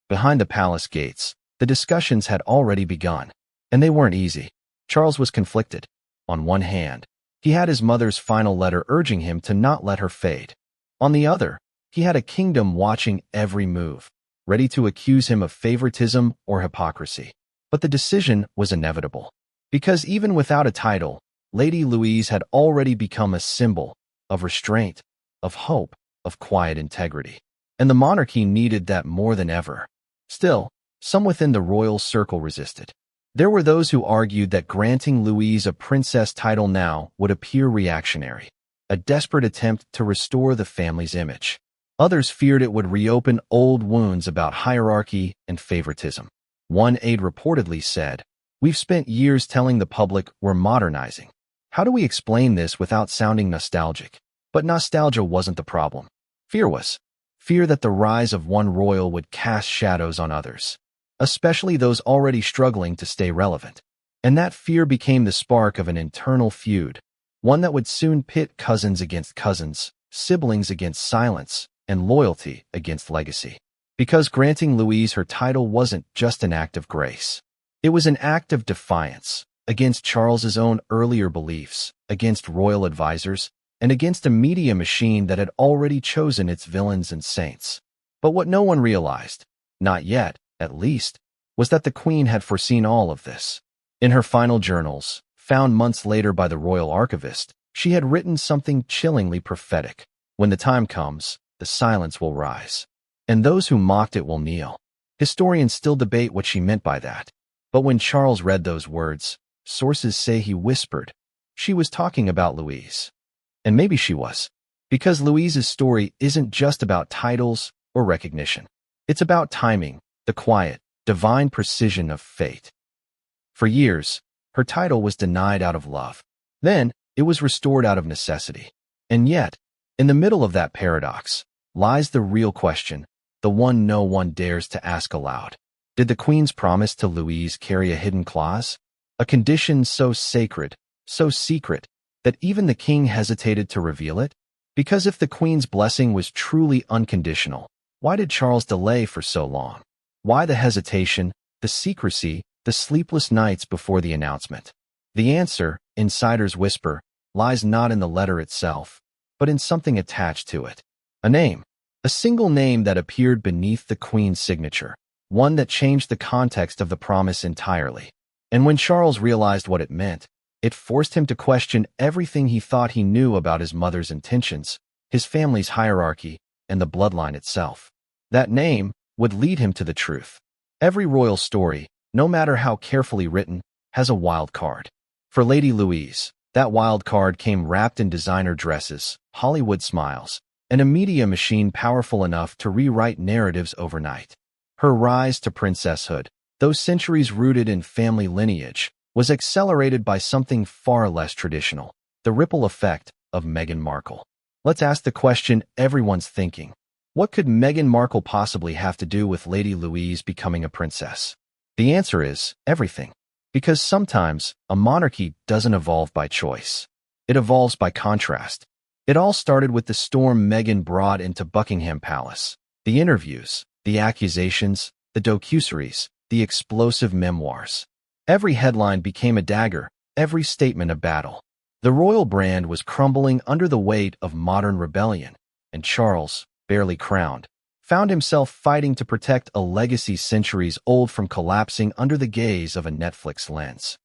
S1: Behind the palace gates, the discussions had already begun, and they weren't easy. Charles was conflicted. On one hand, he had his mother's final letter urging him to not let her fade. On the other, he had a kingdom watching every move, ready to accuse him of favoritism or hypocrisy. But the decision was inevitable. Because even without a title, Lady Louise had already become a symbol of restraint, of hope, of quiet integrity. And the monarchy needed that more than ever. Still, some within the royal circle resisted. There were those who argued that granting Louise a princess title now would appear reactionary, a desperate attempt to restore the family's image. Others feared it would reopen old wounds about hierarchy and favoritism. One aide reportedly said, "We've spent years telling the public we're modernizing. How do we explain this without sounding nostalgic?" But nostalgia wasn't the problem. Fear was. Fear that the rise of one royal would cast shadows on others, especially those already struggling to stay relevant. And that fear became the spark of an internal feud, one that would soon pit cousins against cousins, siblings against silence, and loyalty against legacy. Because granting Louise her title wasn't just an act of grace. It was an act of defiance against Charles's own earlier beliefs, against royal advisors, and against a media machine that had already chosen its villains and saints. But what no one realized, not yet, at least, was that the Queen had foreseen all of this. In her final journals, found months later by the royal archivist, she had written something chillingly prophetic. When the time comes, the silence will rise, and those who mocked it will kneel. Historians still debate what she meant by that. But when Charles read those words, sources say he whispered, she was talking about Louise. And maybe she was. Because Louise's story isn't just about titles or recognition. It's about timing, the quiet, divine precision of fate. For years, her title was denied out of love. Then, it was restored out of necessity. And yet, in the middle of that paradox, lies the real question, the one no one dares to ask aloud. Did the Queen's promise to Louise carry a hidden clause? A condition so sacred, so secret, that even the king hesitated to reveal it? Because if the Queen's blessing was truly unconditional, why did Charles delay for so long? Why the hesitation, the secrecy, the sleepless nights before the announcement? The answer, insiders whisper, lies not in the letter itself, but in something attached to it. A name. A single name that appeared beneath the Queen's signature. One that changed the context of the promise entirely. And when Charles realized what it meant, it forced him to question everything he thought he knew about his mother's intentions, his family's hierarchy, and the bloodline itself. That name would lead him to the truth. Every royal story, no matter how carefully written, has a wild card. For Lady Louise, that wild card came wrapped in designer dresses, Hollywood smiles, and a media machine powerful enough to rewrite narratives overnight. Her rise to princesshood, those centuries rooted in family lineage, was accelerated by something far less traditional, the ripple effect of Meghan Markle. Let's ask the question everyone's thinking. What could Meghan Markle possibly have to do with Lady Louise becoming a princess? The answer is everything. Because sometimes, a monarchy doesn't evolve by choice. It evolves by contrast. It all started with the storm Meghan brought into Buckingham Palace. The interviews, the accusations, the docuseries, the explosive memoirs. Every headline became a dagger, every statement a battle. The royal brand was crumbling under the weight of modern rebellion, and Charles, barely crowned, found himself fighting to protect a legacy centuries old from collapsing under the gaze of a Netflix lens.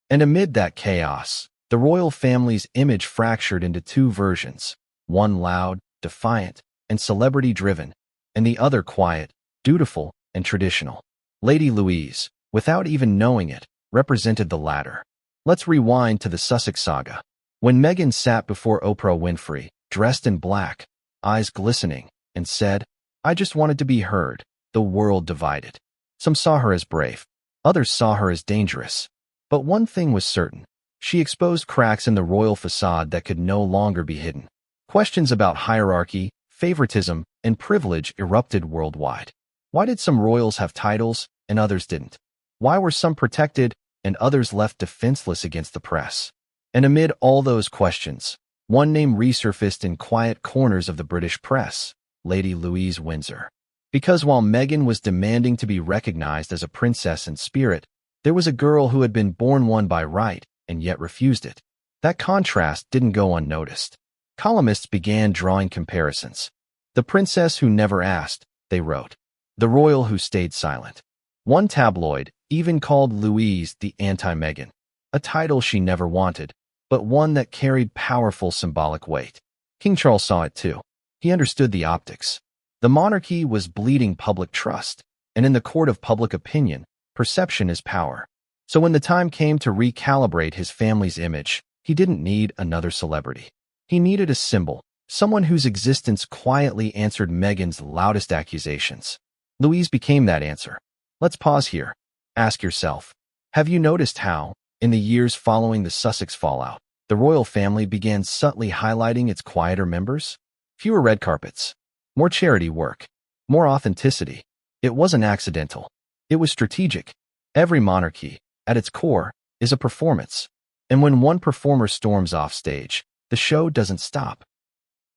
S1: And amid that chaos, the royal family's image fractured into two versions, one loud, defiant, and celebrity-driven, and the other quiet, dutiful, and traditional. Lady Louise, without even knowing it, represented the latter. Let's rewind to the Sussex saga. When Meghan sat before Oprah Winfrey, dressed in black, eyes glistening, and said, "I just wanted to be heard," the world divided. Some saw her as brave. Others saw her as dangerous. But one thing was certain. She exposed cracks in the royal facade that could no longer be hidden. Questions about hierarchy, favoritism, and privilege erupted worldwide. Why did some royals have titles and others didn't? Why were some protected and others left defenseless against the press? And amid all those questions, one name resurfaced in quiet corners of the British press, Lady Louise Windsor. Because while Meghan was demanding to be recognized as a princess in spirit, there was a girl who had been born one by right and yet refused it. That contrast didn't go unnoticed. Columnists began drawing comparisons. The princess who never asked, they wrote. The royal who stayed silent. One tabloid even called Louise the anti-Meghan, a title she never wanted, but one that carried powerful symbolic weight. King Charles saw it too. He understood the optics. The monarchy was bleeding public trust, and in the court of public opinion, perception is power. So when the time came to recalibrate his family's image, he didn't need another celebrity. He needed a symbol, someone whose existence quietly answered Meghan's loudest accusations. Louise became that answer. Let's pause here. Ask yourself, have you noticed how, in the years following the Sussex fallout, the royal family began subtly highlighting its quieter members? Fewer red carpets, more charity work, more authenticity. It wasn't accidental. It was strategic. Every monarchy, at its core, is a performance. And when one performer storms off stage, the show doesn't stop.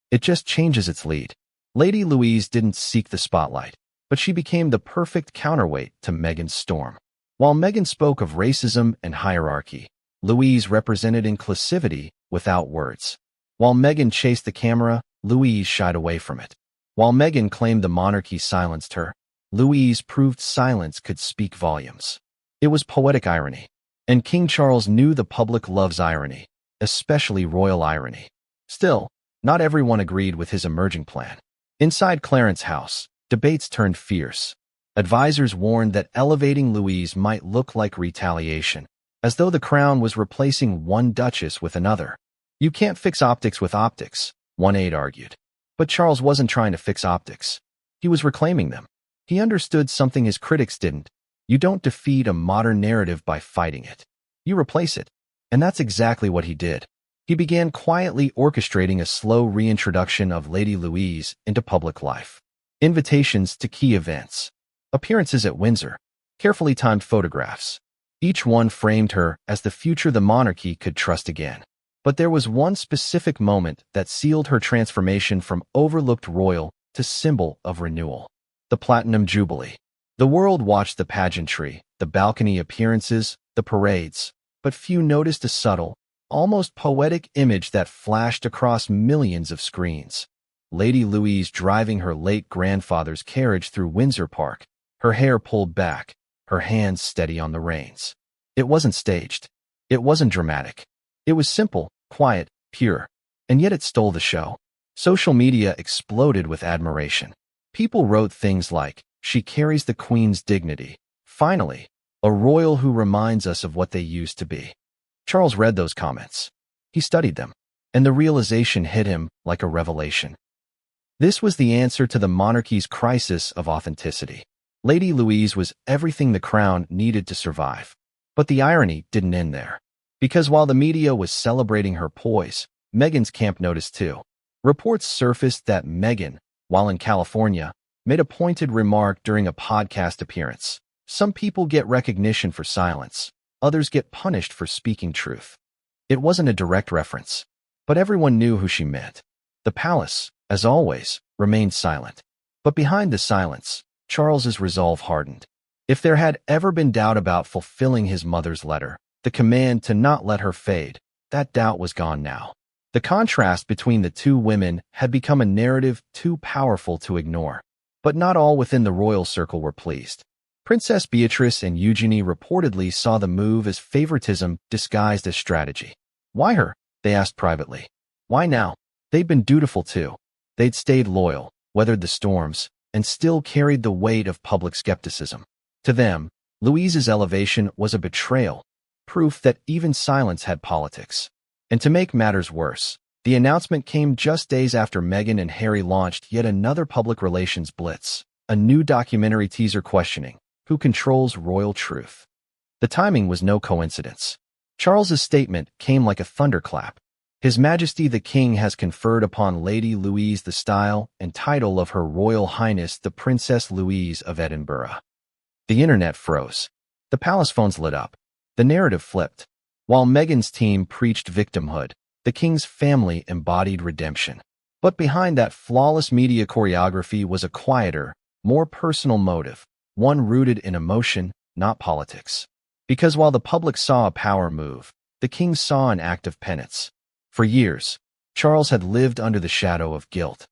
S1: It just changes its lead. Lady Louise didn't seek the spotlight, but she became the perfect counterweight to Meghan's storm. While Meghan spoke of racism and hierarchy, Louise represented inclusivity without words. While Meghan chased the camera, Louise shied away from it. While Meghan claimed the monarchy silenced her, Louise proved silence could speak volumes. It was poetic irony. And King Charles knew the public loves irony, especially royal irony. Still, not everyone agreed with his emerging plan. Inside Clarence's house, debates turned fierce. Advisors warned that elevating Louise might look like retaliation, as though the crown was replacing one duchess with another. You can't fix optics with optics, one aide argued. But Charles wasn't trying to fix optics. He was reclaiming them. He understood something his critics didn't. You don't defeat a modern narrative by fighting it. You replace it. And that's exactly what he did. He began quietly orchestrating a slow reintroduction of Lady Louise into public life. Invitations to key events. Appearances at Windsor. Carefully timed photographs. Each one framed her as the future the monarchy could trust again. But there was one specific moment that sealed her transformation from overlooked royal to symbol of renewal. The Platinum Jubilee. The world watched the pageantry, the balcony appearances, the parades, but few noticed a subtle, almost poetic image that flashed across millions of screens. Lady Louise driving her late grandfather's carriage through Windsor Park, her hair pulled back, her hands steady on the reins. It wasn't staged. It wasn't dramatic. It was simple, quiet, pure, and yet it stole the show. Social media exploded with admiration. People wrote things like, "She carries the Queen's dignity. Finally, a royal who reminds us of what they used to be." Charles read those comments. He studied them, and the realization hit him like a revelation. This was the answer to the monarchy's crisis of authenticity. Lady Louise was everything the crown needed to survive. But the irony didn't end there. Because while the media was celebrating her poise, Meghan's camp noticed too. Reports surfaced that Meghan, while in California, made a pointed remark during a podcast appearance. Some people get recognition for silence. Others get punished for speaking truth. It wasn't a direct reference, but everyone knew who she meant. The palace, as always, remained silent. But behind the silence, Charles's resolve hardened. If there had ever been doubt about fulfilling his mother's letter, the command to not let her fade, that doubt was gone now. The contrast between the two women had become a narrative too powerful to ignore. But not all within the royal circle were pleased. Princess Beatrice and Eugenie reportedly saw the move as favoritism disguised as strategy. Why her? They asked privately. Why now? They'd been dutiful too. They'd stayed loyal, weathered the storms, and still carried the weight of public skepticism. To them, Louise's elevation was a betrayal, proof that even silence had politics. And to make matters worse, the announcement came just days after Meghan and Harry launched yet another public relations blitz, a new documentary teaser questioning who controls royal truth. The timing was no coincidence. Charles's statement came like a thunderclap. His Majesty the King has conferred upon Lady Louise the style and title of Her Royal Highness the Princess Louise of Edinburgh. The internet froze. The palace phones lit up. The narrative flipped. While Meghan's team preached victimhood, the king's family embodied redemption. But behind that flawless media choreography was a quieter, more personal motive, one rooted in emotion, not politics. Because while the public saw a power move, the king saw an act of penance. For years, Charles had lived under the shadow of guilt.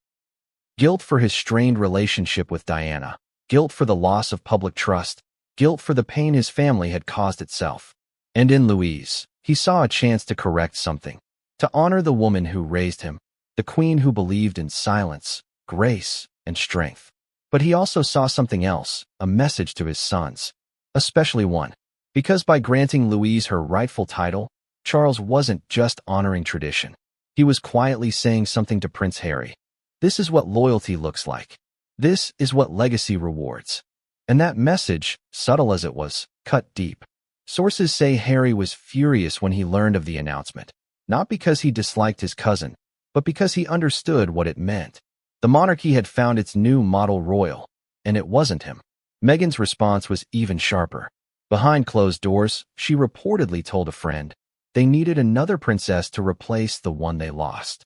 S1: Guilt for his strained relationship with Diana, guilt for the loss of public trust, guilt for the pain his family had caused itself. And in Louise, he saw a chance to correct something, to honor the woman who raised him, the queen who believed in silence, grace, and strength. But he also saw something else, a message to his sons, especially one. Because by granting Louise her rightful title, Charles wasn't just honoring tradition. He was quietly saying something to Prince Harry. This is what loyalty looks like. This is what legacy rewards. And that message, subtle as it was, cut deep. Sources say Harry was furious when he learned of the announcement, not because he disliked his cousin, but because he understood what it meant. The monarchy had found its new model royal, and it wasn't him. Meghan's response was even sharper. Behind closed doors, she reportedly told a friend they needed another princess to replace the one they lost.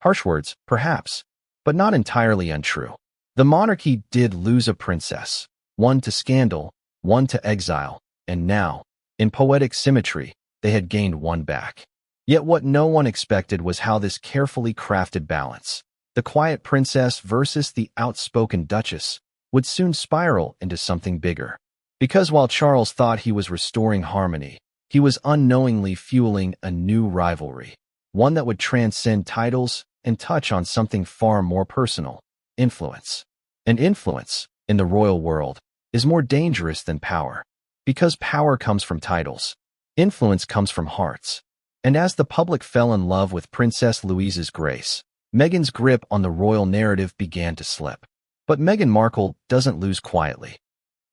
S1: Harsh words, perhaps, but not entirely untrue. The monarchy did lose a princess, one to scandal, one to exile, and now, in poetic symmetry, they had gained one back. Yet what no one expected was how this carefully crafted balance, the quiet princess versus the outspoken duchess, would soon spiral into something bigger. Because while Charles thought he was restoring harmony, he was unknowingly fueling a new rivalry, one that would transcend titles and touch on something far more personal, influence. And influence, in the royal world, is more dangerous than power. Because power comes from titles, influence comes from hearts. And as the public fell in love with Princess Louise's grace, Meghan's grip on the royal narrative began to slip. But Meghan Markle doesn't lose quietly.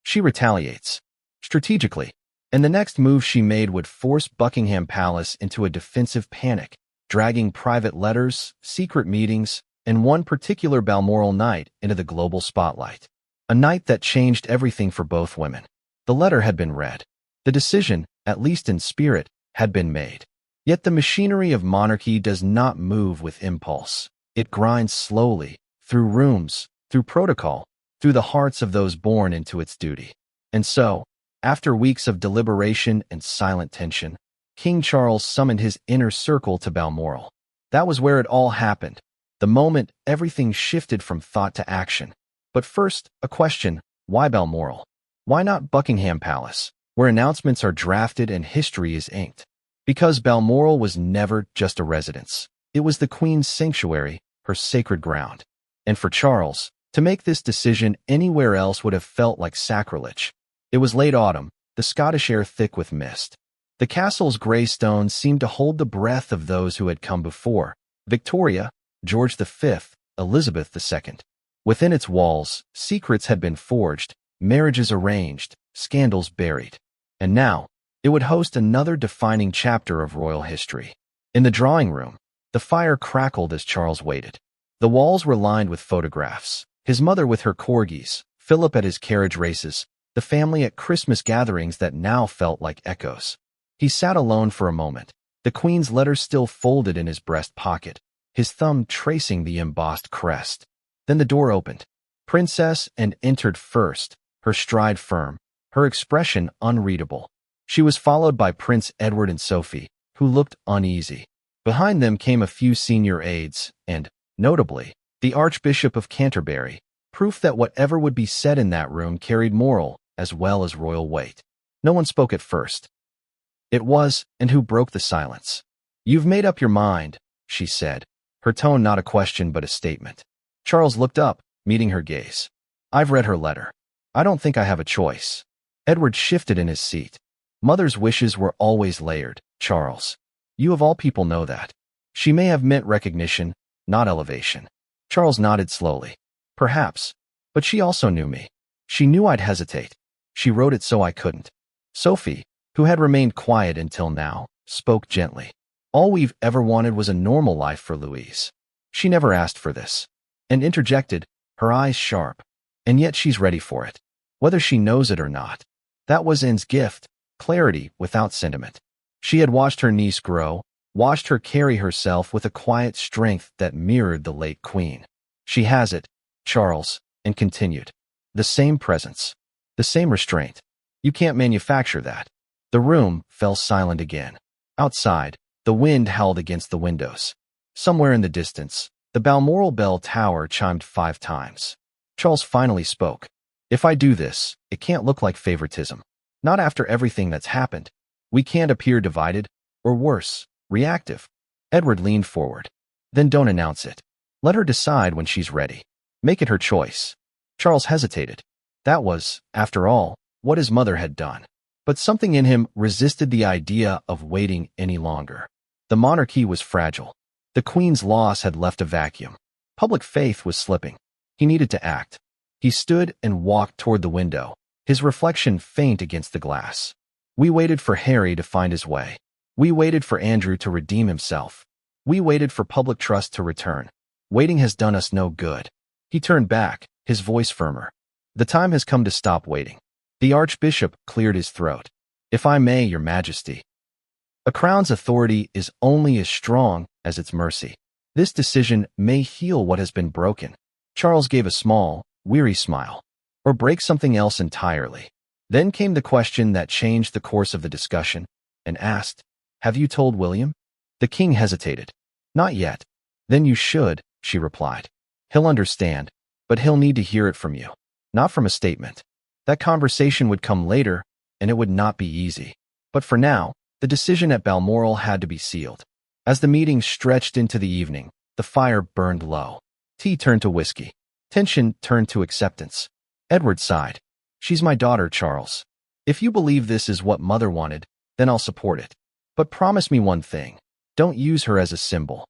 S1: She retaliates. Strategically. And the next move she made would force Buckingham Palace into a defensive panic, dragging private letters, secret meetings, and one particular Balmoral night into the global spotlight. A night that changed everything for both women. The letter had been read. The decision, at least in spirit, had been made. Yet the machinery of monarchy does not move with impulse. It grinds slowly, through rooms, through protocol, through the hearts of those born into its duty. And so, after weeks of deliberation and silent tension, King Charles summoned his inner circle to Balmoral. That was where it all happened. The moment everything shifted from thought to action. But first, a question: why Balmoral? Why not Buckingham Palace, where announcements are drafted and history is inked? Because Balmoral was never just a residence. It was the Queen's sanctuary, her sacred ground. And for Charles, to make this decision anywhere else would have felt like sacrilege. It was late autumn, the Scottish air thick with mist. The castle's grey stones seemed to hold the breath of those who had come before: Victoria, George V, Elizabeth II. Within its walls, secrets had been forged, marriages arranged, scandals buried. And now, it would host another defining chapter of royal history. In the drawing room, the fire crackled as Charles waited. The walls were lined with photographs: his mother with her corgis, Philip at his carriage races, the family at Christmas gatherings that now felt like echoes. He sat alone for a moment, the Queen's letter still folded in his breast pocket, his thumb tracing the embossed crest. Then the door opened. Princess and entered first, her stride firm, her expression unreadable. She was followed by Prince Edward and Sophie, who looked uneasy. Behind them came a few senior aides, and, notably, the Archbishop of Canterbury, proof that whatever would be said in that room carried moral as well as royal weight. No one spoke at first. It was, and who broke the silence. "You've made up your mind," she said, her tone not a question but a statement. Charles looked up, meeting her gaze. "I've read her letter. I don't think I have a choice." Edward shifted in his seat. "Mother's wishes were always layered, Charles. You of all people know that. She may have meant recognition, not elevation." Charles nodded slowly. "Perhaps. But she also knew me. She knew I'd hesitate. She wrote it so I couldn't." Sophie, who had remained quiet until now, spoke gently. "All we've ever wanted was a normal life for Louise. She never asked for this." And interjected, her eyes sharp. "And yet she's ready for it. Whether she knows it or not." That was Anne's gift, clarity without sentiment. She had watched her niece grow, watched her carry herself with a quiet strength that mirrored the late Queen. "She has it, Charles," and continued. "The same presence, the same restraint. You can't manufacture that." The room fell silent again. Outside, the wind howled against the windows. Somewhere in the distance, the Balmoral bell tower chimed 5 times. Charles finally spoke. "If I do this, it can't look like favoritism. Not after everything that's happened. We can't appear divided, or worse, reactive." Edward leaned forward. "Then don't announce it. Let her decide when she's ready. Make it her choice." Charles hesitated. That was, after all, what his mother had done. But something in him resisted the idea of waiting any longer. The monarchy was fragile. The Queen's loss had left a vacuum. Public faith was slipping. He needed to act. He stood and walked toward the window, his reflection faint against the glass. "We waited for Harry to find his way. We waited for Andrew to redeem himself. We waited for public trust to return. Waiting has done us no good." He turned back, his voice firmer. "The time has come to stop waiting." The Archbishop cleared his throat. "If I may, Your Majesty. A crown's authority is only as strong as its mercy. This decision may heal what has been broken." Charles gave a small, weary smile. "Or break something else entirely." Then came the question that changed the course of the discussion, and asked, "Have you told William?" The king hesitated. "Not yet." "Then you should," she replied. "He'll understand, but he'll need to hear it from you, not from a statement." That conversation would come later, and it would not be easy. But for now, the decision at Balmoral had to be sealed. As the meeting stretched into the evening, the fire burned low. Tea turned to whiskey. Tension turned to acceptance. Edward sighed. "She's my daughter, Charles. If you believe this is what Mother wanted, then I'll support it. But promise me one thing. Don't use her as a symbol."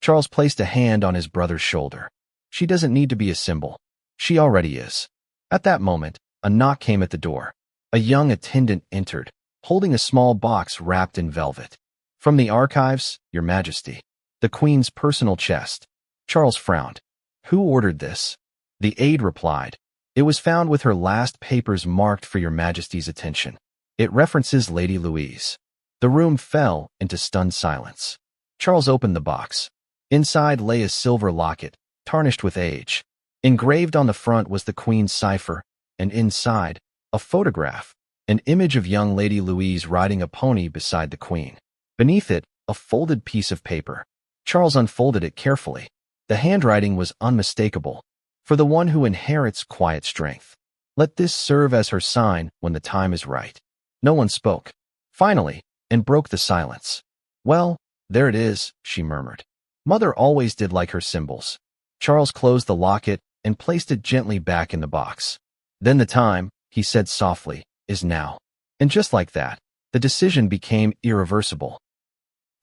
S1: Charles placed a hand on his brother's shoulder. She doesn't need to be a symbol. She already is. At that moment, a knock came at the door. A young attendant entered, holding a small box wrapped in velvet. From the archives, Your Majesty. The Queen's personal chest. Charles frowned. Who ordered this? The aide replied. It was found with her last papers marked for Your Majesty's attention. It references Lady Louise. The room fell into stunned silence. Charles opened the box. Inside lay a silver locket, tarnished with age. Engraved on the front was the Queen's cipher, and inside, a photograph, an image of young Lady Louise riding a pony beside the Queen. Beneath it, a folded piece of paper. Charles unfolded it carefully. The handwriting was unmistakable. For the one who inherits quiet strength. Let this serve as her sign when the time is right. No one spoke. Finally, and broke the silence. Well, there it is, she murmured. Mother always did like her symbols. Charles closed the locket and placed it gently back in the box. Then the time, he said softly, is now. And just like that, the decision became irreversible.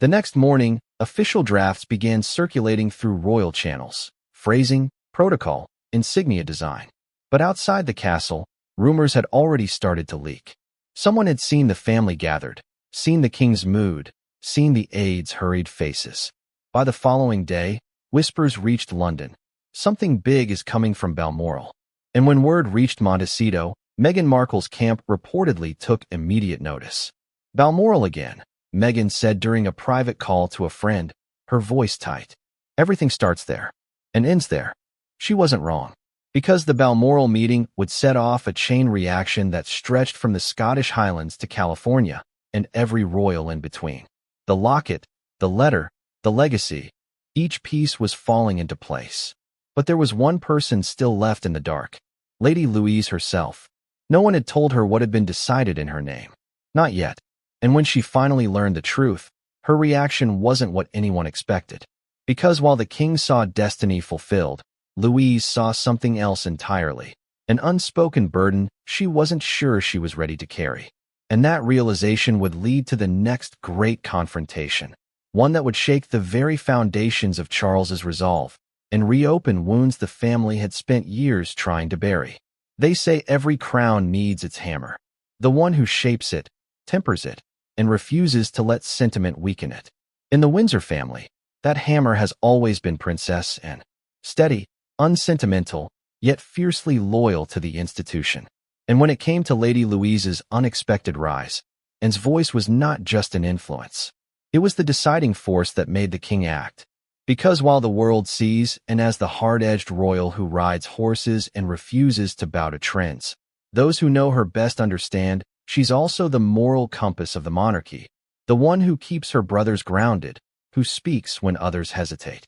S1: The next morning, official drafts began circulating through royal channels. Phrasing, protocol, insignia design. But outside the castle, rumors had already started to leak. Someone had seen the family gathered, seen the king's mood, seen the aides' hurried faces. By the following day, whispers reached London. Something big is coming from Balmoral. And when word reached Montecito, Meghan Markle's camp reportedly took immediate notice. Balmoral again, Meghan said during a private call to a friend, her voice tight. Everything starts there and ends there. She wasn't wrong. Because the Balmoral meeting would set off a chain reaction that stretched from the Scottish Highlands to California and every royal in between. The locket, the letter, the legacy, each piece was falling into place. But there was one person still left in the dark. Lady Louise herself. No one had told her what had been decided in her name. Not yet. And when she finally learned the truth, her reaction wasn't what anyone expected. Because while the king saw destiny fulfilled, Louise saw something else entirely. An unspoken burden she wasn't sure she was ready to carry. And that realization would lead to the next great confrontation. One that would shake the very foundations of Charles's resolve and reopen wounds the family had spent years trying to bury. They say every crown needs its hammer. The one who shapes it, tempers it, and refuses to let sentiment weaken it. In the Windsor family, that hammer has always been Princess Anne. Steady, unsentimental, yet fiercely loyal to the institution. And when it came to Lady Louise's unexpected rise, Anne's voice was not just an influence. It was the deciding force that made the king act. Because while the world sees Anne as the hard-edged royal who rides horses and refuses to bow to trends, those who know her best understand she's also the moral compass of the monarchy, the one who keeps her brothers grounded, who speaks when others hesitate.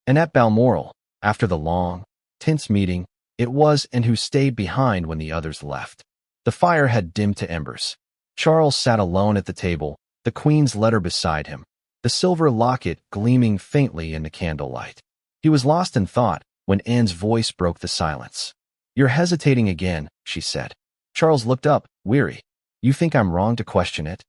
S1: And at Balmoral, after the long, tense meeting, it was Anne who stayed behind when the others left. The fire had dimmed to embers. Charles sat alone at the table, the Queen's letter beside him, the silver locket gleaming faintly in the candlelight. He was lost in thought when Anne's voice broke the silence. "You're hesitating again," she said. Charles looked up, weary. "You think I'm wrong to question it?"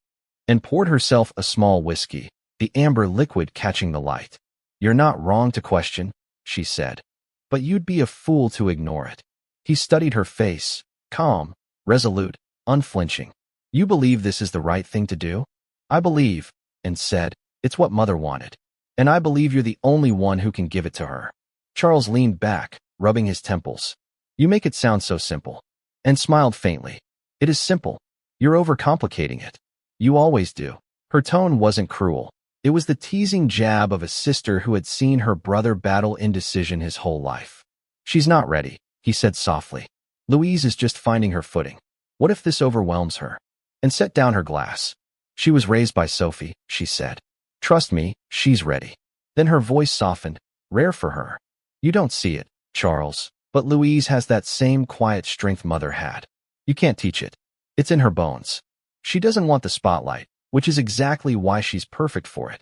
S1: And poured herself a small whiskey, the amber liquid catching the light. "You're not wrong to question," she said. "But you'd be a fool to ignore it." He studied her face, calm, resolute, unflinching. "You believe this is the right thing to do?" "I believe," Anne said, "it's what Mother wanted. And I believe you're the only one who can give it to her." Charles leaned back, rubbing his temples. "You make it sound so simple." And smiled faintly. "It is simple. You're overcomplicating it. You always do." Her tone wasn't cruel. It was the teasing jab of a sister who had seen her brother battle indecision his whole life. "She's not ready," he said softly. "Louise is just finding her footing. What if this overwhelms her?" And set down her glass. "She was raised by Sophie," she said. "Trust me, she's ready." Then her voice softened, rare for her. "You don't see it, Charles, but Louise has that same quiet strength Mother had. You can't teach it. It's in her bones. She doesn't want the spotlight, which is exactly why she's perfect for it."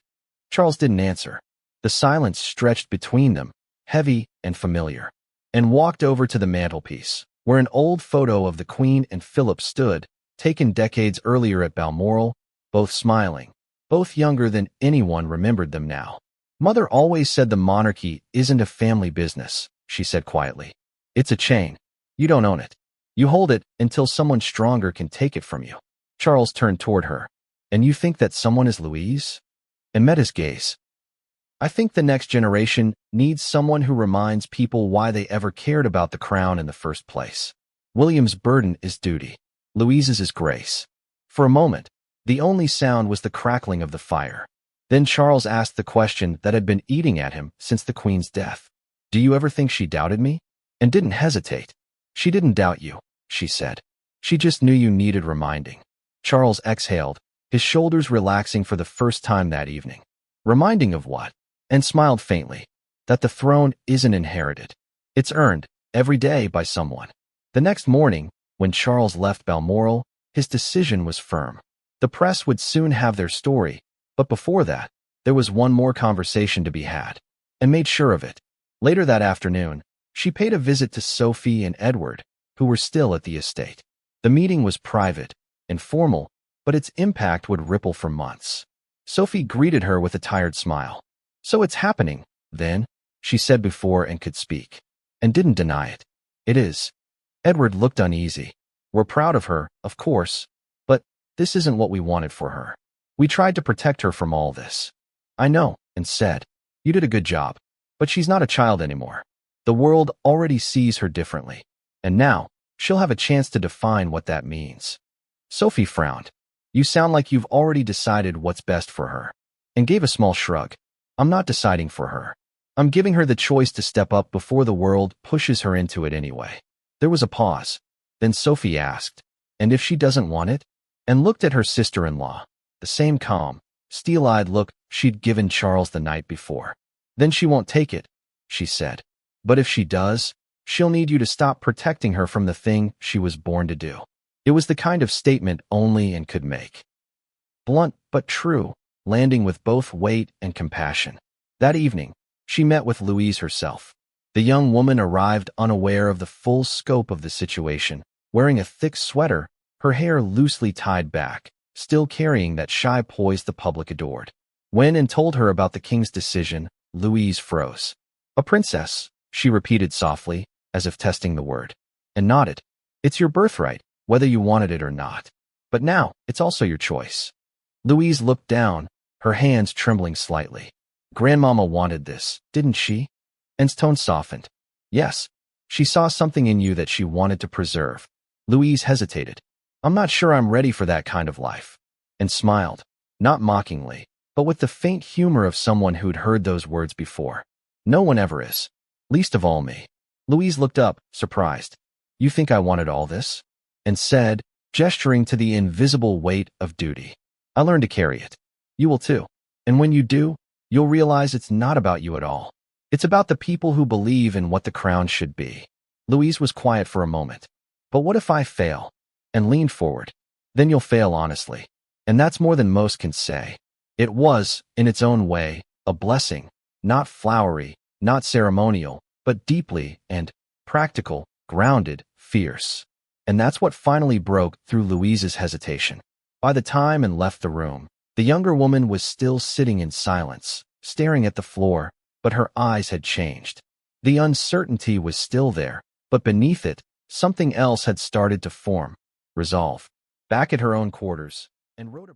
S1: Charles didn't answer. The silence stretched between them, heavy and familiar, and walked over to the mantelpiece, where an old photo of the Queen and Philip stood, taken decades earlier at Balmoral, both smiling, both younger than anyone remembered them now. Mother always said the monarchy isn't a family business, she said quietly. It's a chain. You don't own it. You hold it until someone stronger can take it from you. Charles turned toward her. And you think that someone is Louise? And met his gaze. I think the next generation needs someone who reminds people why they ever cared about the crown in the first place. William's burden is duty. Louise's is grace. For a moment, the only sound was the crackling of the fire. Then Charles asked the question that had been eating at him since the Queen's death. Do you ever think she doubted me? And didn't hesitate. She didn't doubt you, she said. She just knew you needed reminding. Charles exhaled, his shoulders relaxing for the first time that evening. Reminding of what? And smiled faintly. That the throne isn't inherited. It's earned, every day, by someone. The next morning, when Charles left Balmoral, his decision was firm. The press would soon have their story, but before that, there was one more conversation to be had, and made sure of it. Later that afternoon, she paid a visit to Sophie and Edward, who were still at the estate. The meeting was private, informal, but its impact would ripple for months. Sophie greeted her with a tired smile. So it's happening, then, she said before and could speak, and didn't deny it. It is. Edward looked uneasy. We're proud of her, of course, but this isn't what we wanted for her. We tried to protect her from all this. I know, and said, you did a good job, but she's not a child anymore. The world already sees her differently, and now she'll have a chance to define what that means. Sophie frowned. You sound like you've already decided what's best for her, and gave a small shrug. I'm not deciding for her. I'm giving her the choice to step up before the world pushes her into it anyway. There was a pause. Then Sophie asked, and if she doesn't want it? And looked at her sister-in-law, the same calm, steel-eyed look she'd given Charles the night before. Then she won't take it, she said. But if she does, she'll need you to stop protecting her from the thing she was born to do. It was the kind of statement only Anne could make. Blunt but true, landing with both weight and compassion. That evening, she met with Louise herself. The young woman arrived unaware of the full scope of the situation, wearing a thick sweater, her hair loosely tied back, still carrying that shy poise the public adored. When Anne told her about the king's decision, Louise froze. A princess, she repeated softly, as if testing the word, and nodded. It's your birthright, whether you wanted it or not. But now, it's also your choice. Louise looked down, her hands trembling slightly. Grandmama wanted this, didn't she? Anne's tone softened. Yes, she saw something in you that she wanted to preserve. Louise hesitated. I'm not sure I'm ready for that kind of life. And smiled, not mockingly, but with the faint humor of someone who'd heard those words before. No one ever is. Least of all me. Louise looked up, surprised. You think I wanted all this? And said, gesturing to the invisible weight of duty. I learned to carry it. You will too. And when you do, you'll realize it's not about you at all. It's about the people who believe in what the crown should be. Louise was quiet for a moment. But what if I fail? And leaned forward. Then you'll fail honestly. And that's more than most can say. It was, in its own way, a blessing. Not flowery, not ceremonial, but deeply and practical, grounded, fierce. And that's what finally broke through Louise's hesitation. By the time Anne left the room, the younger woman was still sitting in silence, staring at the floor, but her eyes had changed. The uncertainty was still there, but beneath it, something else had started to form. Resolve. Back at her own quarters, Anne wrote a